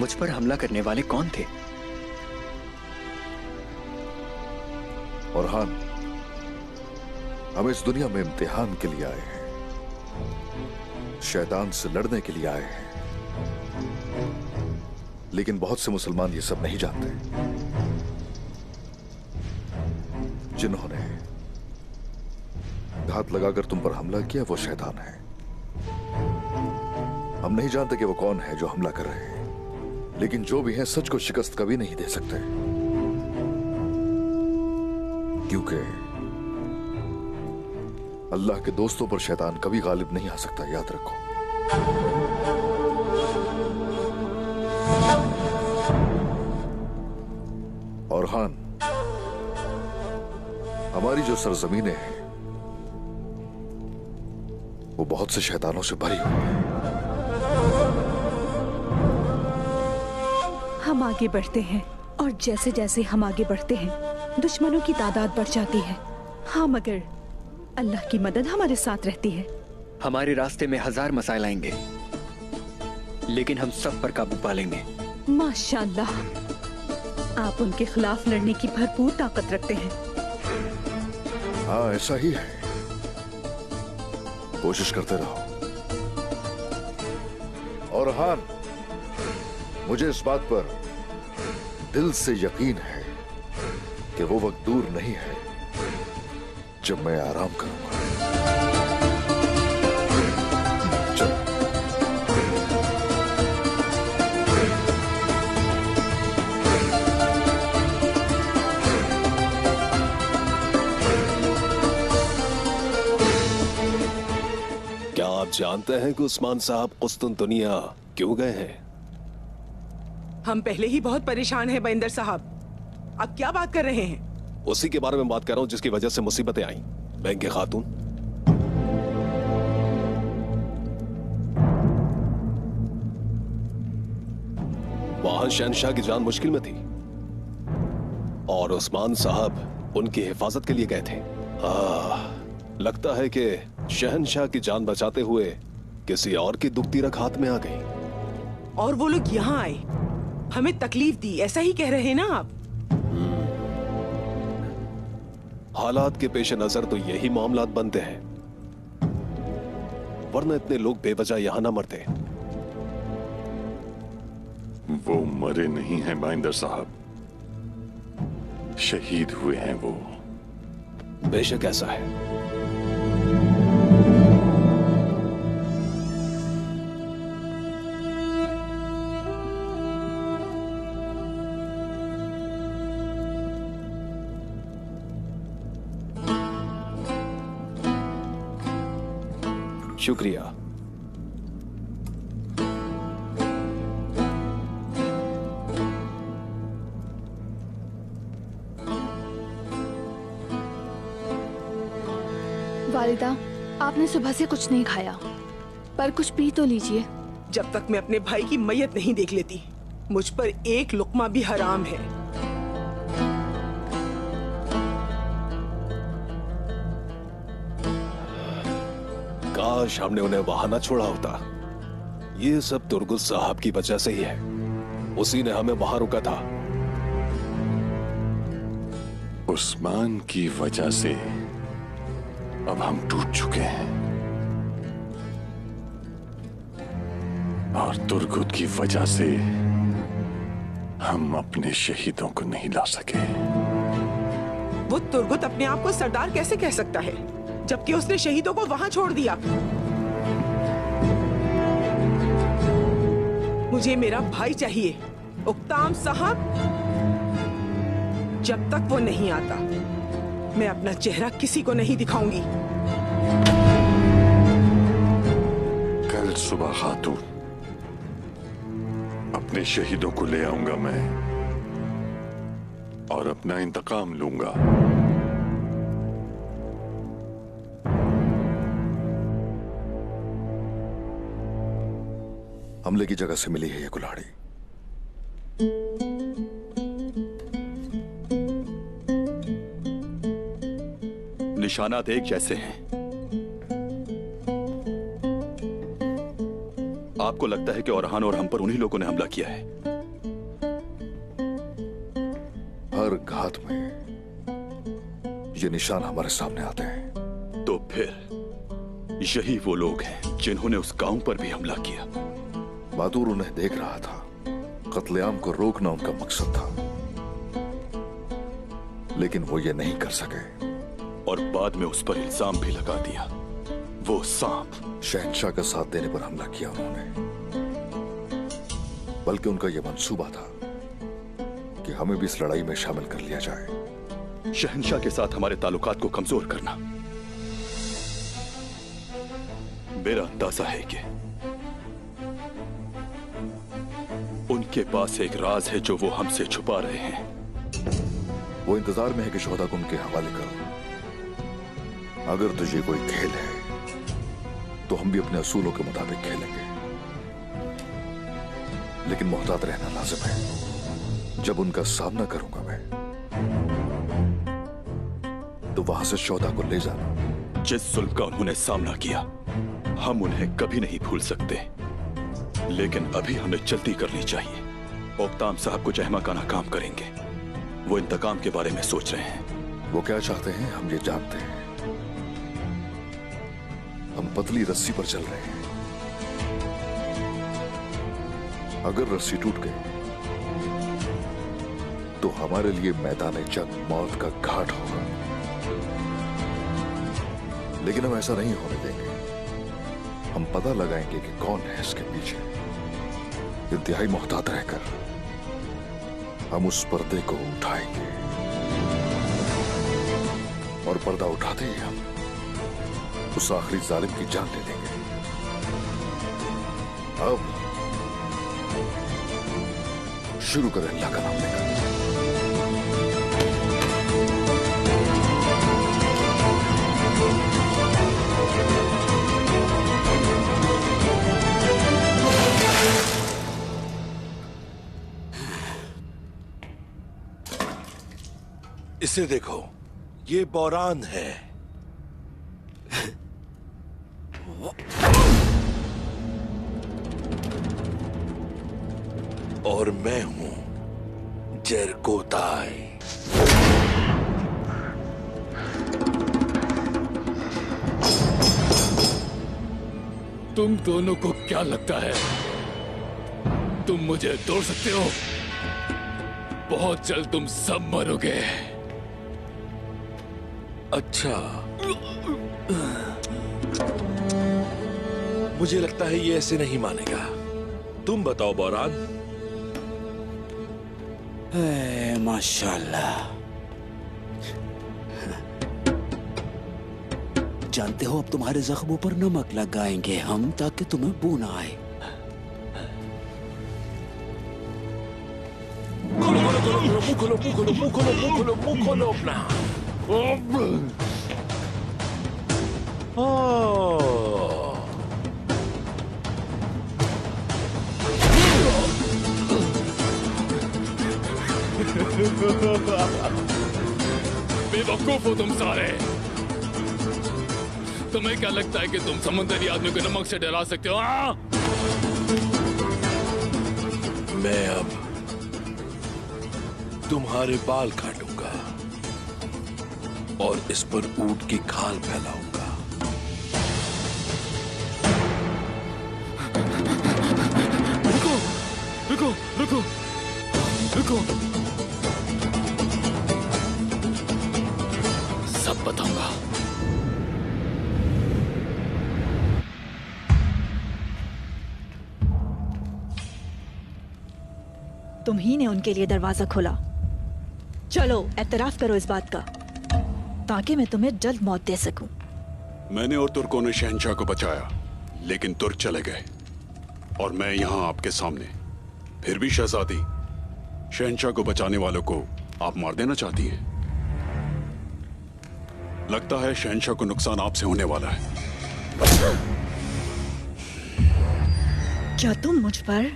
मुझ पर हमला करने वाले कौन थे? और हम इस दुनिया में इम्तिहान के लिए आए हैं, शैतान से लड़ने के लिए आए हैं। लेकिन बहुत से मुसलमान ये सब नहीं जानते। जिन्होंने घात लगाकर तुम पर हमला किया वो शैतान है। हम नहीं जानते कि वो कौन है जो हमला कर रहे हैं, लेकिन जो भी है सच को शिकस्त कभी नहीं दे सकते, क्योंकि अल्लाह के दोस्तों पर शैतान कभी गालिब नहीं आ सकता, याद रखो। और हान, हमारी जो सरजमीनें हैं वो बहुत से शैतानों से भरी हुई है। हम आगे बढ़ते हैं और जैसे जैसे हम आगे बढ़ते हैं दुश्मनों की तादाद बढ़ जाती है। हाँ, मगर अल्लाह की मदद हमारे साथ रहती है। हमारे रास्ते में 1000 मसाइल आएंगे, लेकिन हम सब पर काबू पा लेंगे। माशाअल्लाह, आप उनके खिलाफ लड़ने की भरपूर ताकत रखते हैं। हाँ, ऐसा ही है। कोशिश करते रहो। और हां, मुझे इस बात पर दिल से यकीन है कि वो वक्त दूर नहीं है जब मैं आराम करूंगा। चलो। क्या आप जानते हैं कि उस्मान साहब कुस्तुनतुनिया क्यों गए हैं? हम पहले ही बहुत परेशान हैं बंदर साहब। आप क्या बात कर रहे हैं? उसी के बारे में बात कर रहा हूं जिसकी वजह से मुसीबतें आई। बैंगे खातून, वहां शहनशाह की जान मुश्किल में थी और उस्मान साहब उनकी हिफाजत के लिए गए थे। लगता है कि शहनशाह की जान बचाते हुए किसी और की दुखती रख हाथ में आ गई। और वो लोग यहाँ आए, हमें तकलीफ दी, ऐसा ही कह रहे हैं ना आप? हालात के पेश नजर तो यही मामलात बनते हैं, वरना इतने लोग बेवजह यहां ना मरते। वो मरे नहीं हैं बाइंदर साहब, शहीद हुए हैं वो। बेशक ऐसा है। शुक्रिया। वालिदा, आपने सुबह से कुछ नहीं खाया, पर कुछ पी तो लीजिए। जब तक मैं अपने भाई की मैयत नहीं देख लेती, मुझ पर एक लुक्मा भी हराम है। काश हमने उन्हें वहां ना छोड़ा होता। ये सब तुर्गुस साहब की वजह से ही है, उसी ने हमें वहां रुका था। उस्मान की वजह से अब हम टूट चुके हैं और तुर्गुत की वजह से हम अपने शहीदों को नहीं ला सके। वो तुर्गुत अपने आप को सरदार कैसे कह सकता है जबकि उसने शहीदों को वहां छोड़ दिया? मुझे मेरा भाई चाहिए, उक्ताम साहब। जब तक वो नहीं आता मैं अपना चेहरा किसी को नहीं दिखाऊंगी। कल सुबह खातून अपने शहीदों को ले आऊंगा मैं और अपना इंतकाम लूंगा। हमले की जगह से मिली है ये कुल्हाड़ी। निशानात एक जैसे हैं। आपको लगता है कि औरहान और हम पर उन्हीं लोगों ने हमला किया है? हर घात में ये निशान हमारे सामने आते हैं। तो फिर यही वो लोग हैं जिन्होंने उस गांव पर भी हमला किया। बहादुर उन्हें देख रहा था। कत्लेआम को रोकना उनका मकसद था, लेकिन वो ये नहीं कर सके और बाद में उस पर इल्जाम भी लगा दिया। वो सांप शहंशाह का साथ देने पर हमला किया उन्होंने, बल्कि उनका यह मंसूबा था कि हमें भी इस लड़ाई में शामिल कर लिया जाए। शहंशाह के साथ हमारे ताल्लुकात को कमजोर करना। मेरा अंदाजा है कि उनके पास एक राज है जो वो हमसे छुपा रहे हैं। वो इंतजार में है कि शोहदा को उनके हवाले करो। अगर तो ये कोई खेल है तो हम भी अपने असूलों के मुताबिक खेलेंगे, लेकिन मोहतात रहना लाजिम है। जब उनका सामना करूंगा मैं तो वहां से शोहदा को ले जाना। जिस जुल्म का उन्होंने सामना किया हम उन्हें कभी नहीं भूल सकते, लेकिन अभी हमें जल्दी करनी चाहिए। ओक्ताम साहब को जहमा का नाकाम करेंगे। वो इंतकाम के बारे में सोच रहे हैं। वो क्या चाहते हैं हम ये जानते हैं। हम पतली रस्सी पर चल रहे हैं। अगर रस्सी टूट गई तो हमारे लिए मैदान जंग मौत का घाट होगा, लेकिन हम ऐसा नहीं होने देंगे। हम पता लगाएंगे कि कौन है इसके पीछे। इंतहाई मोहतात रहकर हम उस पर्दे को उठाएंगे और पर्दा उठाते ही हम उस आखिरी जालिम की जान ले लेंगे। अब शुरू करें अल्लाह का नाम लेकर। इसे देखो, ये बोरान है। और मैं हूं जरकोताई। तुम दोनों को क्या लगता है तुम मुझे तोड़ सकते हो? बहुत जल्द तुम सब मरोगे। अच्छा, मुझे लगता है ये ऐसे नहीं मानेगा। तुम बताओ बोरान। माशाल्लाह। जानते हो, अब तुम्हारे जख्मों पर नमक लगाएंगे हम ताकि तुम्हें बू ना आए। मुंह खोलो अपना। बेवकूफ हो तुम सारे। तुम्हें क्या लगता है कि तुम समुद्री आदमी को नमक से डरा सकते हो? मैं अब तुम्हारे बाल काटूंगा और इस पर ऊंट की खाल फैलाऊंगा। रुको रुको रुको। रुको, सब बताऊंगा। तुम ही ने उनके लिए दरवाजा खोला। चलो एतराफ करो इस बात का, ताकि मैं तुम्हें जल्द मौत दे सकूं। मैंने और तुर्कों ने शहंशाह को बचाया, लेकिन तुर्क चले गए और मैं यहाँ आपके सामने। फिर भी शहजादी, शहंशाह को बचाने वालों को आप मार देना चाहती हैं। लगता है शहंशाह को नुकसान आपसे होने वाला है। क्या तुम मुझ पर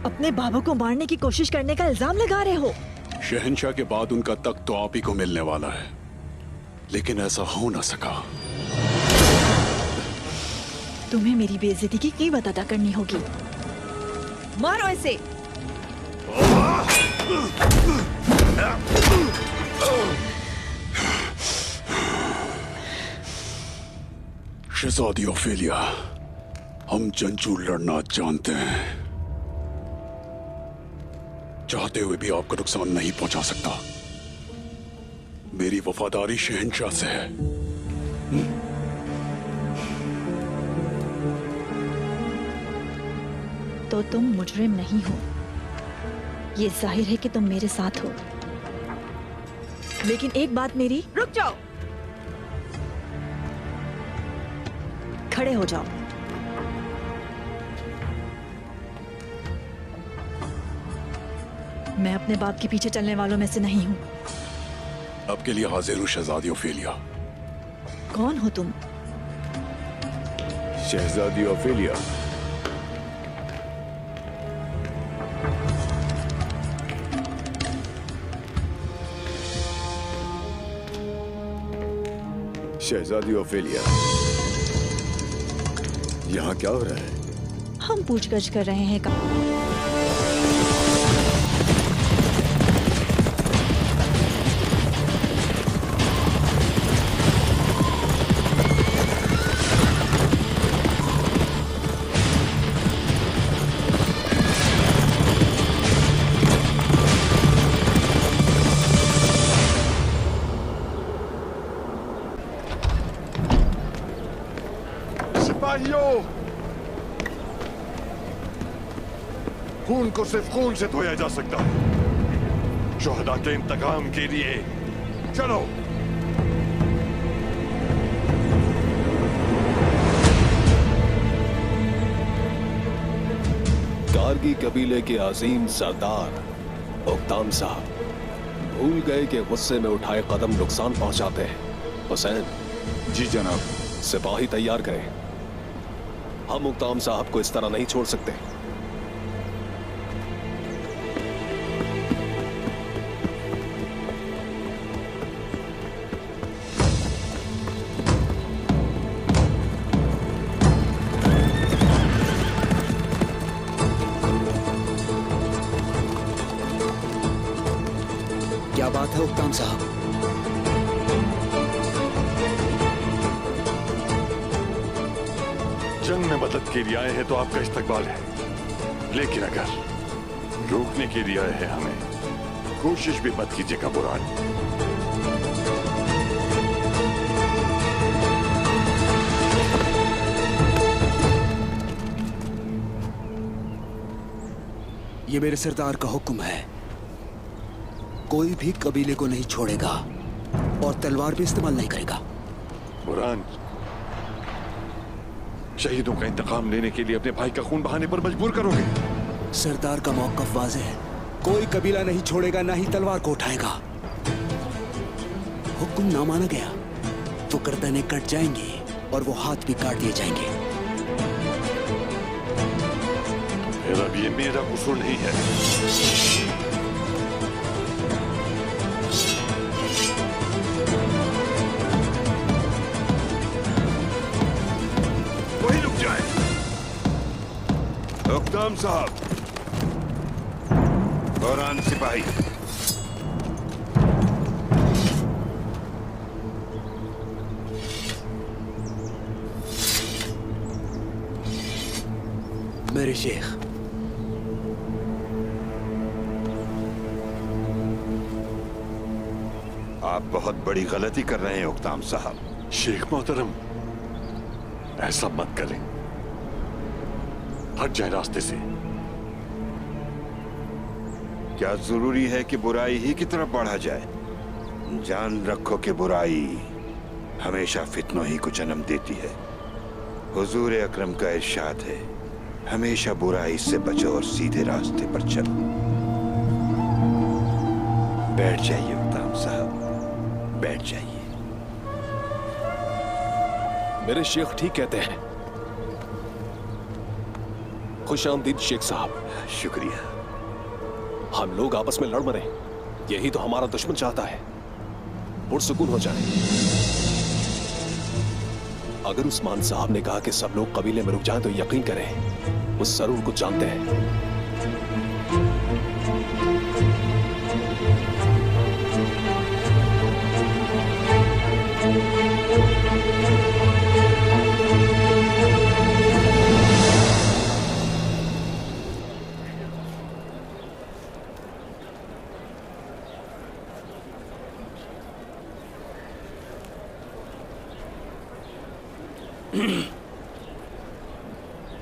अपने बाबा को मारने की कोशिश करने का इल्जाम लगा रहे हो? शहंशाह के बाद उनका तख्त तो आप ही को मिलने वाला है, लेकिन ऐसा हो ना सका। तुम्हें मेरी बेइज्जती की कीमत अदा करनी होगी। मारो इसे। शहजादी ओफेलिया, हम जंजू लड़ना जानते हैं। चाहते हुए भी आपको नुकसान नहीं पहुंचा सकता। मेरी वफादारी शहंशाह से है। तो तुम मुजरिम नहीं हो, ये जाहिर है कि तुम मेरे साथ हो। लेकिन एक बात मेरी, रुक जाओ, खड़े हो जाओ। मैं अपने बाप के पीछे चलने वालों में से नहीं हूं। आपके लिए हाजिर हूं शहजादी ओफेलिया। कौन हो तुम? शहजादी ओफेलिया, शहजादी ओफेलिया, यहाँ क्या हो रहा है? हम पूछगछ कर रहे हैं। खून को सिर्फ खून से धोया जा सकता है। शोहदा के इंतकाम के लिए चलो। कारगी कबीले के अजीम सरदार उक्ताम साहब भूल गए कि गुस्से में उठाए कदम नुकसान पहुंचाते हैं। हुसैन। जी जनाब। सिपाही तैयार करें। हम उक्ताम साहब को इस तरह नहीं छोड़ सकते। क्या बात है उक्ताम साहब? जंग में मदद के लिए आए हैं तो आपका इस्तकबाल है, लेकिन अगर रोकने के लिए आए हैं हमें, कोशिश भी मत कीजिएगा बुरहान। ये मेरे सरदार का हुक्म है, कोई भी कबीले को नहीं छोड़ेगा और तलवार भी इस्तेमाल नहीं करेगा। बुरहान, शहीदों का इंतकाम लेने के लिए अपने भाई का खून बहाने पर मजबूर करोगे? सरदार का मौक़िफ़ वाज़ेह है, कोई कबीला नहीं छोड़ेगा, ना ही तलवार को उठाएगा। हुक्म ना माना गया तो गर्दनें कट जाएंगी और वो हाथ भी काट दिए जाएंगे। फिर अब ये मेरा कसूर नहीं है। उक्ताम साहब, बुरहान सिपाही, मेरे शेख, आप बहुत बड़ी गलती कर रहे हैं उक्ताम साहब। शेख मोहतरम, ऐसा मत करें, हट जाए रास्ते से। क्या जरूरी है कि बुराई ही की तरफ बढ़ा जाए? जान रखो कि बुराई हमेशा फितनों ही को जन्म देती है। हुजूर अकरम का इरशाद है, हमेशा बुराई से बचो और सीधे रास्ते पर चलो। बैठ जाइए उक्ताम साहब, बैठ जाइए। मेरे शेख ठीक कहते हैं। खुश आमदीद शेख साहब। शुक्रिया। हम लोग आपस में लड़ मरे, यही तो हमारा दुश्मन चाहता है। पुरसुकून हो जाए। अगर उस्मान साहब ने कहा कि सब लोग कबीले में रुक जाएं तो यकीन करें, वो जरूर कुछ जानते हैं।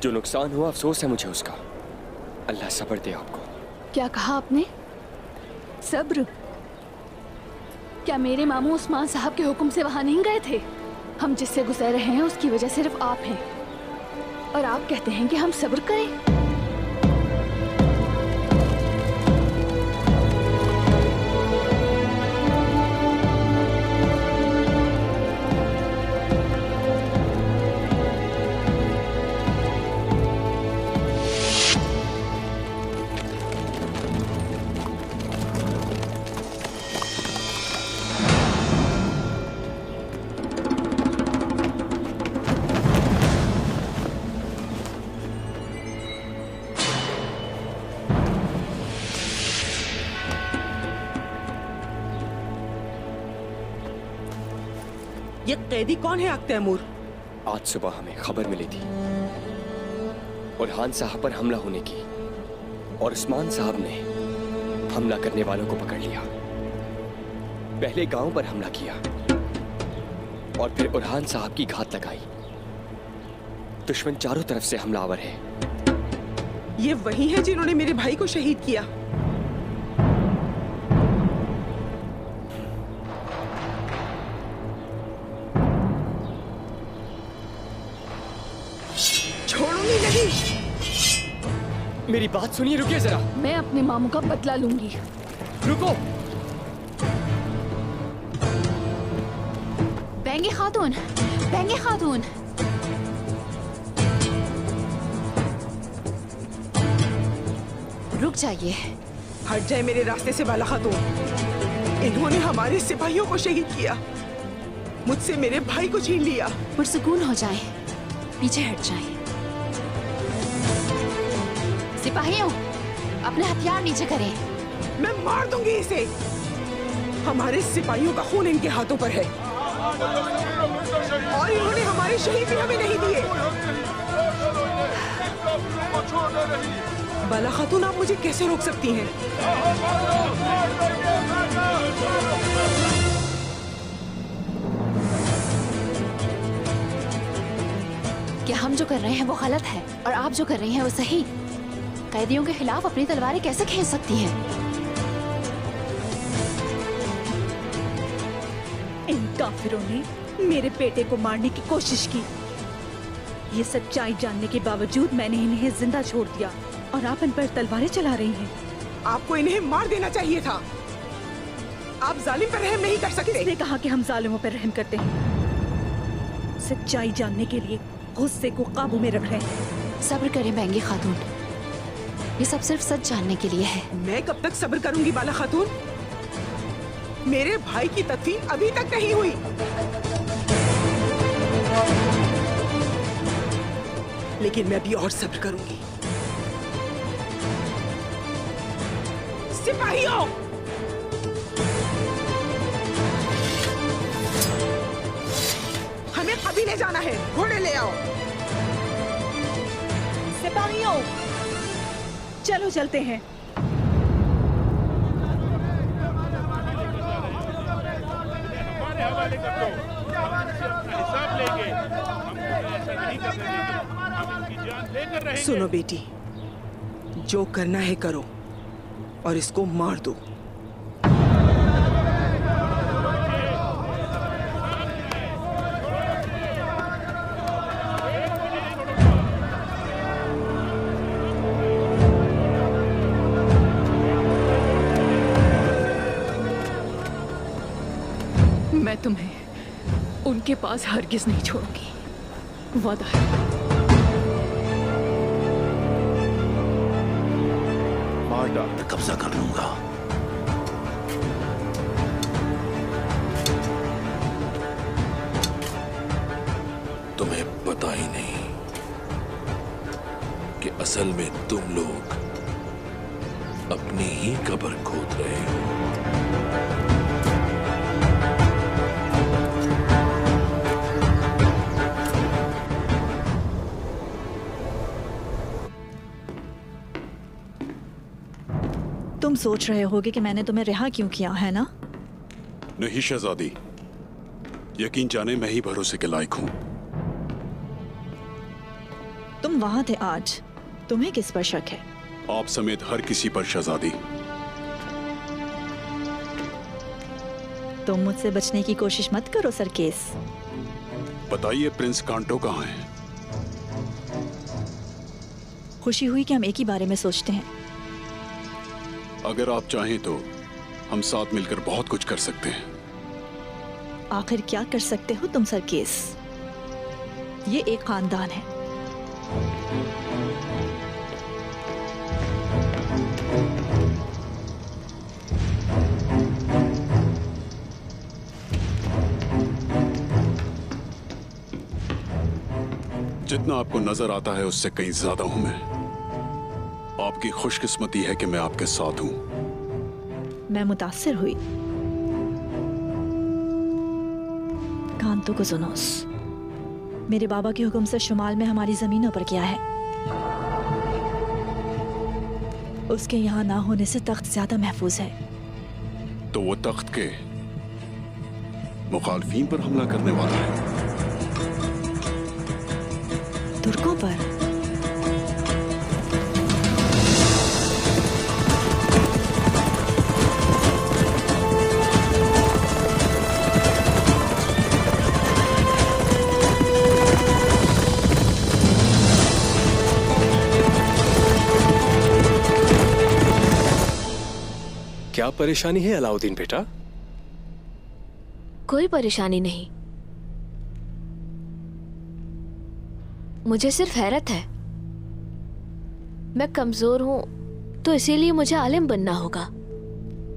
जो नुकसान हुआ अफसोस है मुझे उसका। अल्लाह सब्र दे आपको। क्या कहा आपने? सब्र? क्या मेरे मामू उस्मान साहब के हुक्म से वहां नहीं गए थे? हम जिससे गुजर रहे हैं उसकी वजह सिर्फ आप हैं, और आप कहते हैं कि हम सब्र करें? ये कैदी कौन है तैमूर? आज सुबह हमें खबर मिली थी उरहान साहब पर हमला होने की, और उस्मान साहब ने हमला करने वालों को पकड़ लिया। पहले गांव पर हमला किया और फिर उरहान साहब की घात लगाई। दुश्मन चारों तरफ से हमलावर है। ये वही है जिन्होंने मेरे भाई को शहीद किया। छोड़ूंगी नहीं। मेरी बात सुनिए, रुकिए जरा। मैं अपने मामू का बदला लूंगी। रुको। बैंगे खातून, बैंगे खातून। रुक जाइए। हट जाए मेरे रास्ते से बाला खातून। इन्होंने हमारे सिपाहियों को शहीद किया, मुझसे मेरे भाई को छीन लिया। पुरसुकून हो जाए, पीछे हट जाए। सिपाहियों, अपने हथियार नीचे करें। मैं मार दूंगी इसे। हमारे सिपाहियों का खून इनके हाथों पर है, और इन्होंने हमारे शहीद भी हमें नहीं दिए। बाला खातून, आप मुझे कैसे रोक सकती हैं? क्या हम जो कर रहे हैं वो गलत है और आप जो कर रही हैं वो सही? कैदियों के खिलाफ अपनी तलवारें कैसे खींच सकती हैं? इन काफिरों ने मेरे बेटे को मारने की कोशिश की। ये सच्चाई जानने के बावजूद मैंने इन्हें जिंदा छोड़ दिया, और आप इन पर तलवारें चला रही हैं। आपको इन्हें मार देना चाहिए था। आप जालिम पर रहम नहीं कर सकते। किसने कहा कि हम जालिमों पर रहम करते हैं? सच्चाई जानने के लिए गुस्से को काबू में रख रहे हैं। सब्र करें बैंगी खातून, ये सब सिर्फ सच जानने के लिए है। मैं कब तक सब्र करूंगी बाला खातून? मेरे भाई की तदफीन अभी तक नहीं हुई। लेकिन मैं भी और सब्र करूंगी। सिपाहियों, हमें कबीले जाना है। घोड़े ले आओ। सिपाहियों, चलो चलते हैं। सुनो बेटी, जो करना है करो और इसको मार दो। मैं तुम्हें उनके पास हरगिज नहीं छोड़ूंगी, वादा है। मैं कब्जा कर लूंगा। तुम्हें पता ही नहीं कि असल में तुम लोग अपनी ही कब्र खोद रहे हो। तुम सोच रहे होगे कि मैंने तुम्हें रिहा क्यों किया, है ना? नहीं शहजादी, यकीन जाने मैं ही भरोसे के लायक हूं। तुम वहां थे आज, तुम्हें किस पर शक है? आप समेत हर किसी पर शहजादी। तुम मुझसे बचने की कोशिश मत करो सरकेस। बताइए प्रिंस कांटो कहाँ है? खुशी हुई कि हम एक ही बारे में सोचते हैं। अगर आप चाहें तो हम साथ मिलकर बहुत कुछ कर सकते हैं। आखिर क्या कर सकते हो तुम सरकेस? ये एक खानदान है। जितना आपको नजर आता है उससे कहीं ज्यादा हूं मैं। आपकी खुशकिस्मती है कि मैं आपके साथ हूं। मैं मुतासिर हुई। कांतो को सुनोस, मेरे बाबा के हुक्म से शुमाल में हमारी जमीनों पर क्या है? उसके यहाँ ना होने से तख्त ज्यादा महफूज है। तो वो तख्त के मुखालफीन पर हमला करने वाला है। तुर्कों पर? क्या परेशानी है अलाउद्दीन बेटा? कोई परेशानी नहीं, मुझे सिर्फ हैरत है। मैं कमजोर हूं तो इसीलिए मुझे आलिम बनना होगा।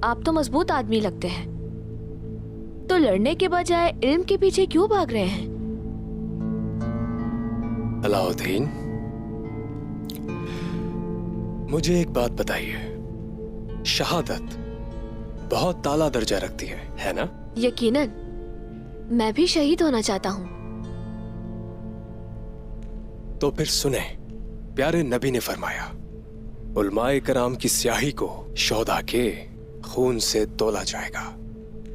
आप तो मजबूत आदमी लगते हैं, तो लड़ने के बजाय इल्म के पीछे क्यों भाग रहे हैं? अलाउद्दीन, मुझे एक बात बताइए, शहादत बहुत ताला दर्जा रखती है ना? यकीनन, मैं भी शहीद होना चाहता हूं। तो फिर सुने, प्यारे नबी ने फरमाया, उलमाए कराम की स्याही को शोधा के खून से तोला जाएगा।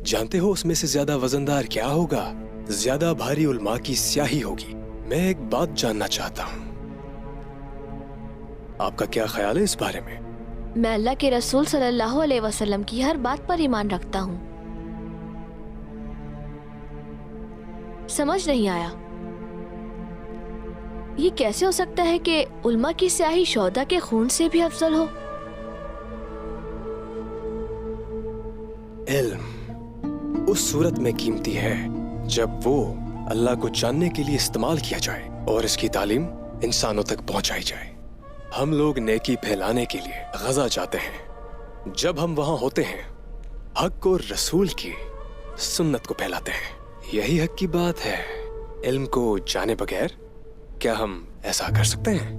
जानते हो उसमें से ज्यादा वजनदार क्या होगा? ज्यादा भारी उलमा की स्याही होगी। मैं एक बात जानना चाहता हूं, आपका क्या ख्याल है इस बारे में? मैं अल्लाह के रसूल सल्लल्लाहु अलैहि वसल्लम की हर बात पर ईमान रखता हूँ। समझ नहीं आया, ये कैसे हो सकता है कि उल्मा की स्याही शौदा के खून से भी अफजल हो? इल्म उस सूरत में कीमती है जब वो अल्लाह को जानने के लिए इस्तेमाल किया जाए और इसकी तालीम इंसानों तक पहुंचाई जाए। हम लोग नेकी फैलाने के लिए गजा जाते हैं। जब हम वहां होते हैं, हक और रसूल की सुन्नत को फैलाते हैं। यही हक की बात है। इल्म को जाने बगैर क्या हम ऐसा कर सकते हैं?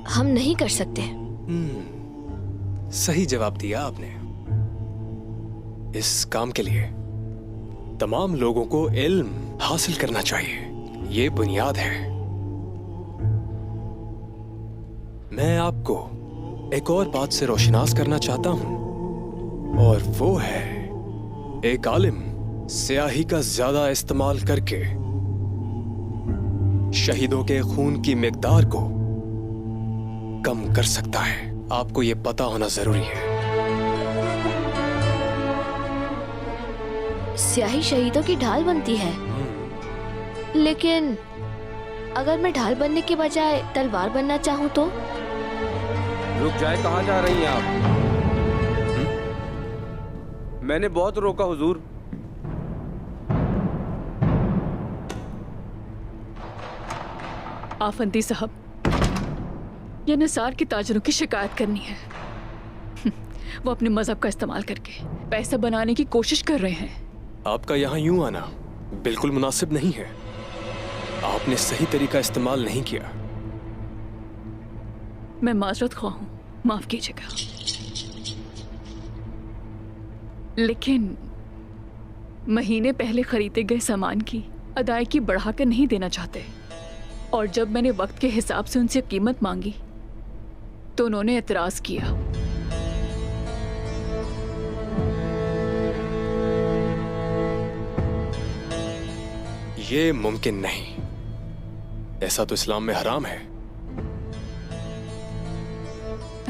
हम नहीं कर सकते। सही जवाब दिया आपने। इस काम के लिए तमाम लोगों को इल्म हासिल करना चाहिए, ये बुनियाद है। मैं आपको एक और बात से रोशनास करना चाहता हूं, और वो है एक आलिम स्याही का ज्यादा इस्तेमाल करके शहीदों के खून की मिकदार को कम कर सकता है। आपको यह पता होना जरूरी है। स्याही शहीदों की ढाल बनती है, लेकिन अगर मैं ढाल बनने के बजाय तलवार बनना चाहूँ तो? रुक जाए, कहाँ जा रही हैं आप? मैंने बहुत रोका हुजूर। आफंदी साहब, ये निसार के ताजरों की शिकायत करनी है। वो अपने मजहब का इस्तेमाल करके पैसा बनाने की कोशिश कर रहे हैं। आपका यहाँ यूं आना बिल्कुल मुनासिब नहीं है। आपने सही तरीका इस्तेमाल नहीं किया। मैं माजरत ख्वाह हूं, माफ कीजिएगा, लेकिन महीने पहले खरीदे गए सामान की अदायगी बढ़ाकर नहीं देना चाहते, और जब मैंने वक्त के हिसाब से उनसे कीमत मांगी तो उन्होंने एतराज किया। ये मुमकिन नहीं, ऐसा तो इस्लाम में हराम है।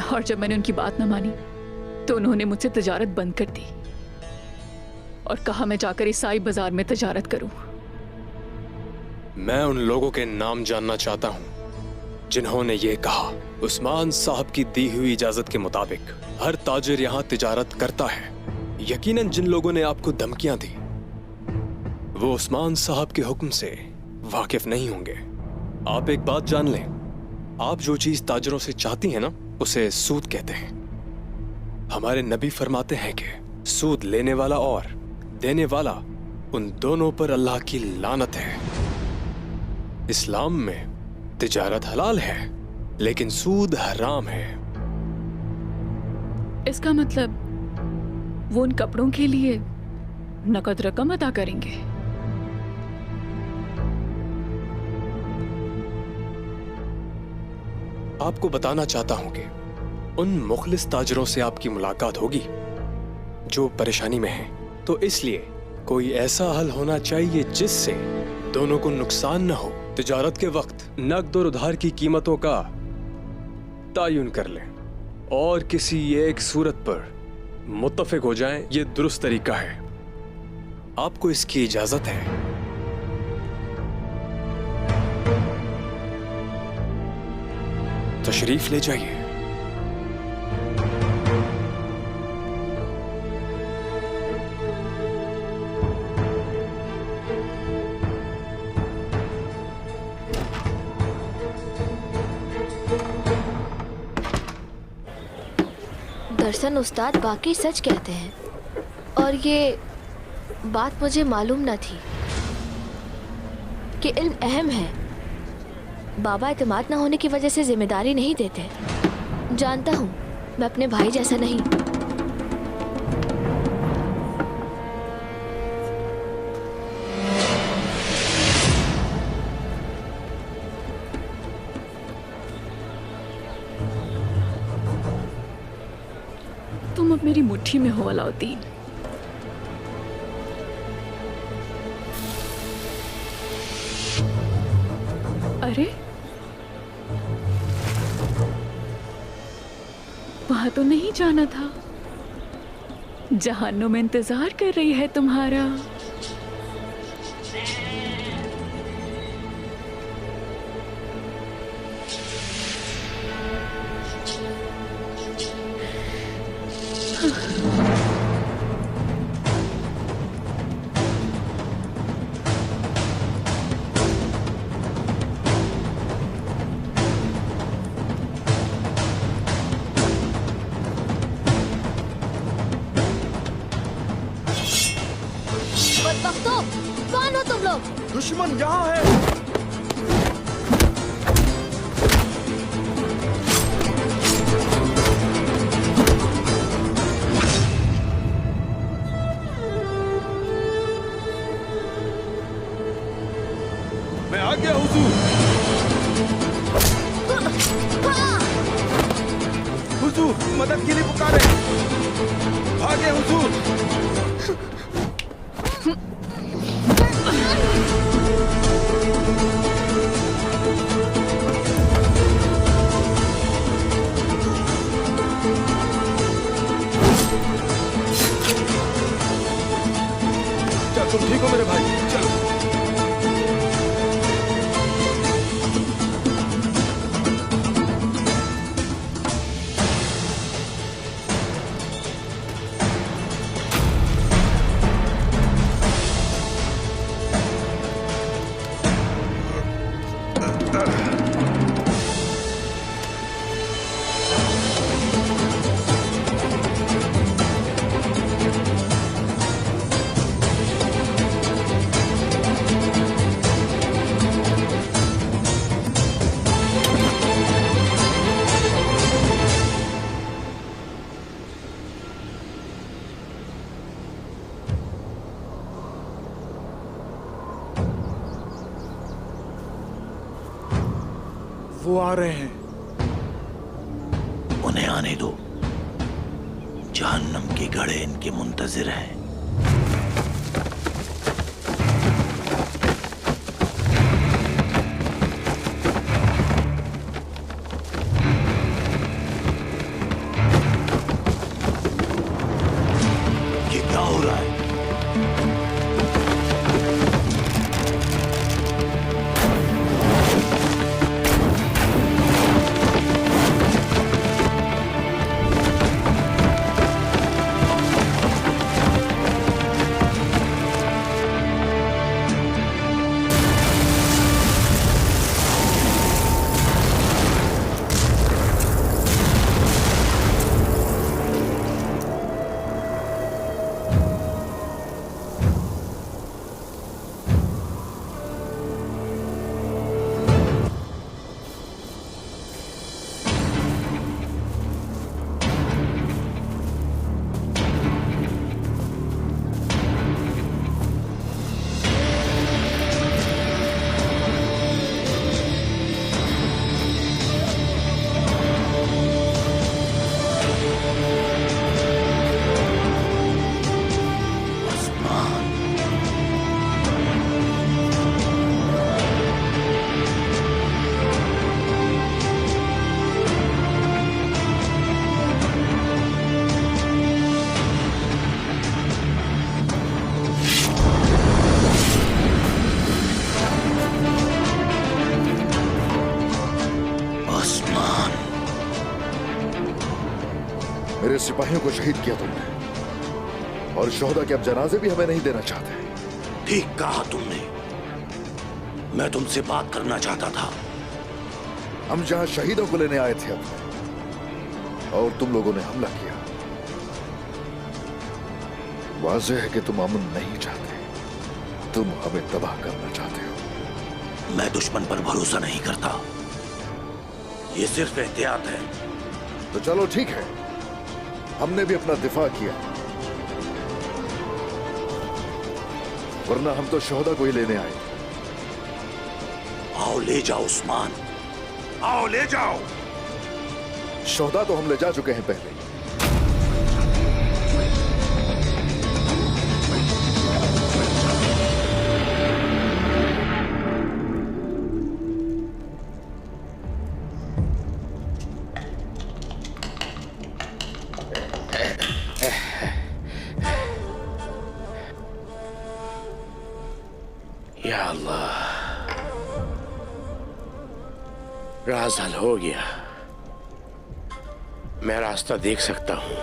और जब मैंने उनकी बात न मानी तो उन्होंने मुझसे तिजारत बंद कर दी और कहा मैं जाकर ईसाई बाजार में तिजारत करूं। मैं उन लोगों के नाम जानना चाहता हूं जिन्होंने ये कहा। उस्मान साहब की दी हुई इजाजत के मुताबिक हर ताजिर यहां तिजारत करता है। यकीनन जिन लोगों ने आपको धमकियां दी वो उस्मान साहब के हुक्म से वाकिफ नहीं होंगे। आप एक बात जान लें, आप जो चीज ताजिरों से चाहती हैं ना, उसे सूद कहते हैं। हमारे नबी फरमाते हैं कि सूद लेने वाला और देने वाला, उन दोनों पर अल्लाह की लानत है। इस्लाम में तिजारत हलाल है, लेकिन सूद हराम है। इसका मतलब वो उन कपड़ों के लिए नकद रकम अदा करेंगे। आपको बताना चाहता हूं कि उन मुखलिस ताजरों से आपकी मुलाकात होगी जो परेशानी में हैं। तो इसलिए कोई ऐसा हल होना चाहिए जिससे दोनों को नुकसान न हो। तिजारत के वक्त नकद और उधार की कीमतों का तायुन कर लें और किसी एक सूरत पर मुत्तफिक हो जाएं। ये दुरुस्त तरीका है, आपको इसकी इजाजत है। तशरीफ ले जाइए। दरअसल उस्ताद वाकई सच कहते हैं, और ये बात मुझे मालूम न थी कि इल्म अहम है। बाबा एतमाद न होने की वजह से जिम्मेदारी नहीं देते। जानता हूँ मैं अपने भाई जैसा नहीं। तुम अब मेरी मुट्ठी में हो अलाउद्दीन। अरे वहां तो नहीं जाना था। जहन्नुम में इंतजार कर रही है तुम्हारा। बदबख्तों, कौन हो तुम लोग? दुश्मन यहाँ है। मैं आ गया हुजूर। हुजूर मदद के लिए पुकारे। भागे हुजूर। वो आ रहे हैं। उन्हें आने दो, जहन्नम के घड़े इनके मुंतजिर हैं। ये क्या हो रहा है? मेरे सिपाहियों को शहीद किया तुमने, और शोहदा के अब जनाजे भी हमें नहीं देना चाहते। ठीक कहा तुमने। मैं तुमसे बात करना चाहता था। हम जहां शहीदों को लेने आए थे अपने, और तुम लोगों ने हमला किया। वाज़ेह है कि तुम अमन नहीं चाहते, तुम हमें तबाह करना चाहते हो। मैं दुश्मन पर भरोसा नहीं करता, ये सिर्फ एहतियात है। तो चलो ठीक है, हमने भी अपना दिफा किया, वरना हम तो शोहदा को ही लेने आए। आओ ले जाओ उस्मान, आओ ले जाओ। शोहदा तो हम ले जा चुके हैं पहले। या अल्लाह, राज हल हो गया। मैं रास्ता देख सकता हूं।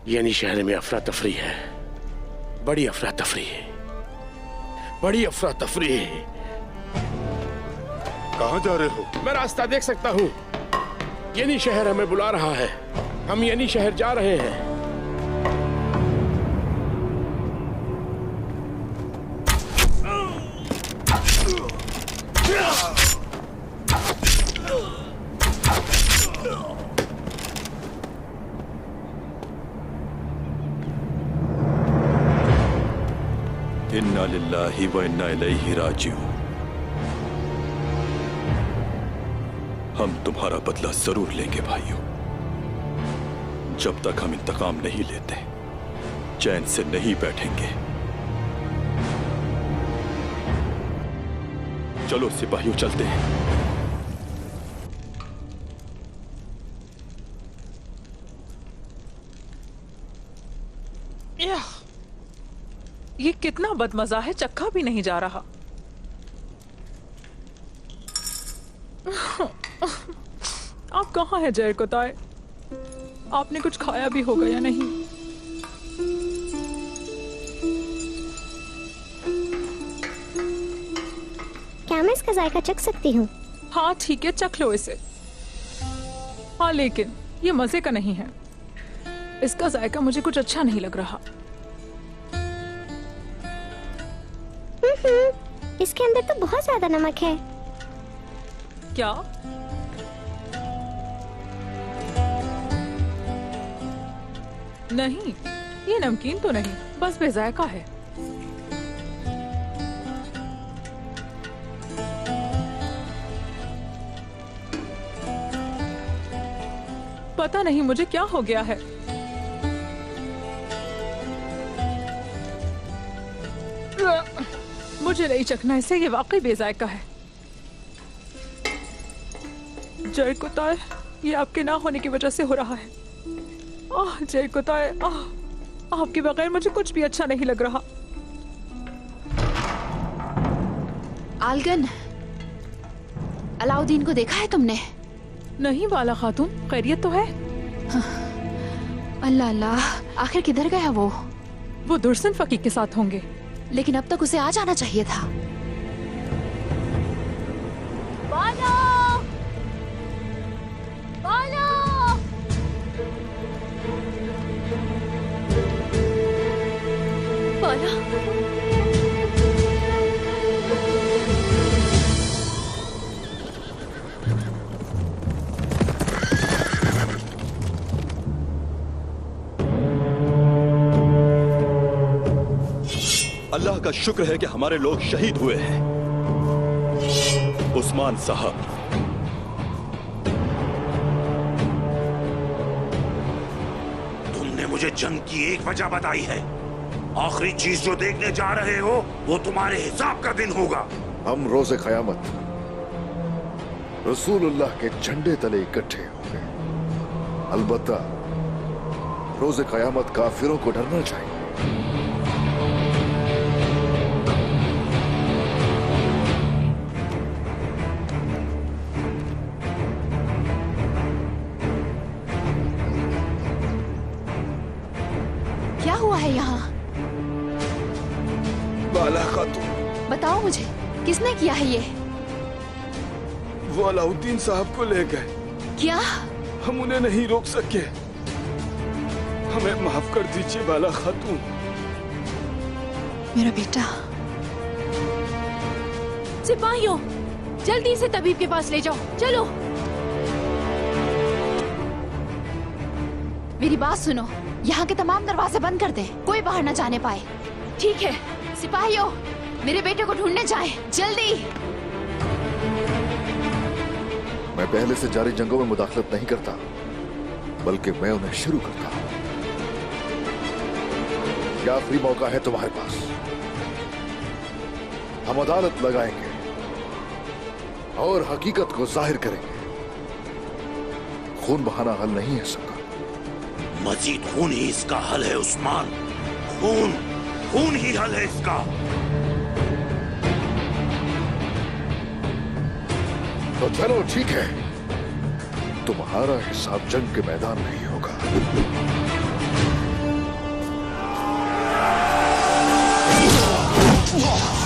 यानी शहर में अफरा तफरी है, बड़ी अफरा तफरी है, बड़ी अफरा तफरी है। कहां जा रहे हो? मैं रास्ता देख सकता हूं। यानी शहर हमें बुला रहा है, हम यानी शहर जा रहे हैं। इन्ना लिल्लाहि व इन्ना इलैहि राजिऊन। हम तुम्हारा बदला जरूर लेंगे भाइयों। जब तक हम इंतकाम नहीं लेते, चैन से नहीं बैठेंगे। चलो सिपाहियों, चलते हैं। ये कितना बदमजा है, चक्का भी नहीं जा रहा। आप कहाँ हैं जय कोताय? आपने कुछ खाया भी होगा या नहीं? क्या मैं इसका जायका चख सकती हूँ? हाँ ठीक है, चख लो इसे। हाँ लेकिन ये मजे का नहीं है। इसका जायका मुझे कुछ अच्छा नहीं लग रहा। इसके अंदर तो बहुत ज्यादा नमक है। क्या? नहीं, ये नमकीन तो नहीं, बस बेजायका है। पता नहीं मुझे क्या हो गया है। मुझे नहीं चखना इसे, ये वाकई बेजायका है। जय कुताय, ये आपके ना होने की वजह से हो रहा है। आह जय कुताय, आह आपके बगैर मुझे कुछ भी अच्छा नहीं लग रहा। आलगन, अलाउद्दीन को देखा है तुमने? नहीं बाला खातून, खैरियत तो है? अल्लाह अल्लाह, आखिर किधर गया वो? वो दुर्सन फकीर के साथ होंगे। लेकिन अब तक उसे आ जाना चाहिए था। बाला! बाला! बाला! अल्लाह का शुक्र है कि हमारे लोग शहीद हुए हैं। उस्मान साहब, तुमने मुझे जंग की एक वजह बताई है। आखिरी चीज जो देखने जा रहे हो वो तुम्हारे हिसाब का दिन होगा। हम रोज़े क़यामत रसूलुल्लाह के झंडे तले इकट्ठे होंगे। अलबत्ता रोज़े क़यामत काफिरों को डरना चाहिए। क्या हुआ है यहाँ? बाला खातून, बताओ मुझे, किसने किया है ये? वो अलाउद्दीन साहब को ले गए। क्या? हम उन्हें नहीं रोक सके। हमें माफ कर दीजिए बाला खातून। मेरा बेटा। सिपाहियों, जल्दी से तबीब के पास ले जाओ, चलो। मेरी बात सुनो, यहाँ के तमाम दरवाजे बंद कर दे, कोई बाहर न जाने पाए। ठीक है। सिपाहियों, मेरे बेटे को ढूंढने जाएं, जल्दी। मैं पहले से जारी जंगों में मुदाखलत नहीं करता, बल्कि मैं उन्हें शुरू करता हूं। ये आखिरी मौका है तुम्हारे पास। हम अदालत लगाएंगे और हकीकत को जाहिर करेंगे। खून बहाना हल नहीं है सबका। मजीद खून ही इसका हल है उस्मान। खून, खून ही हल है इसका। तो चलो ठीक है, तुम्हारा हिसाब जंग के मैदान में ही होगा। Whoa!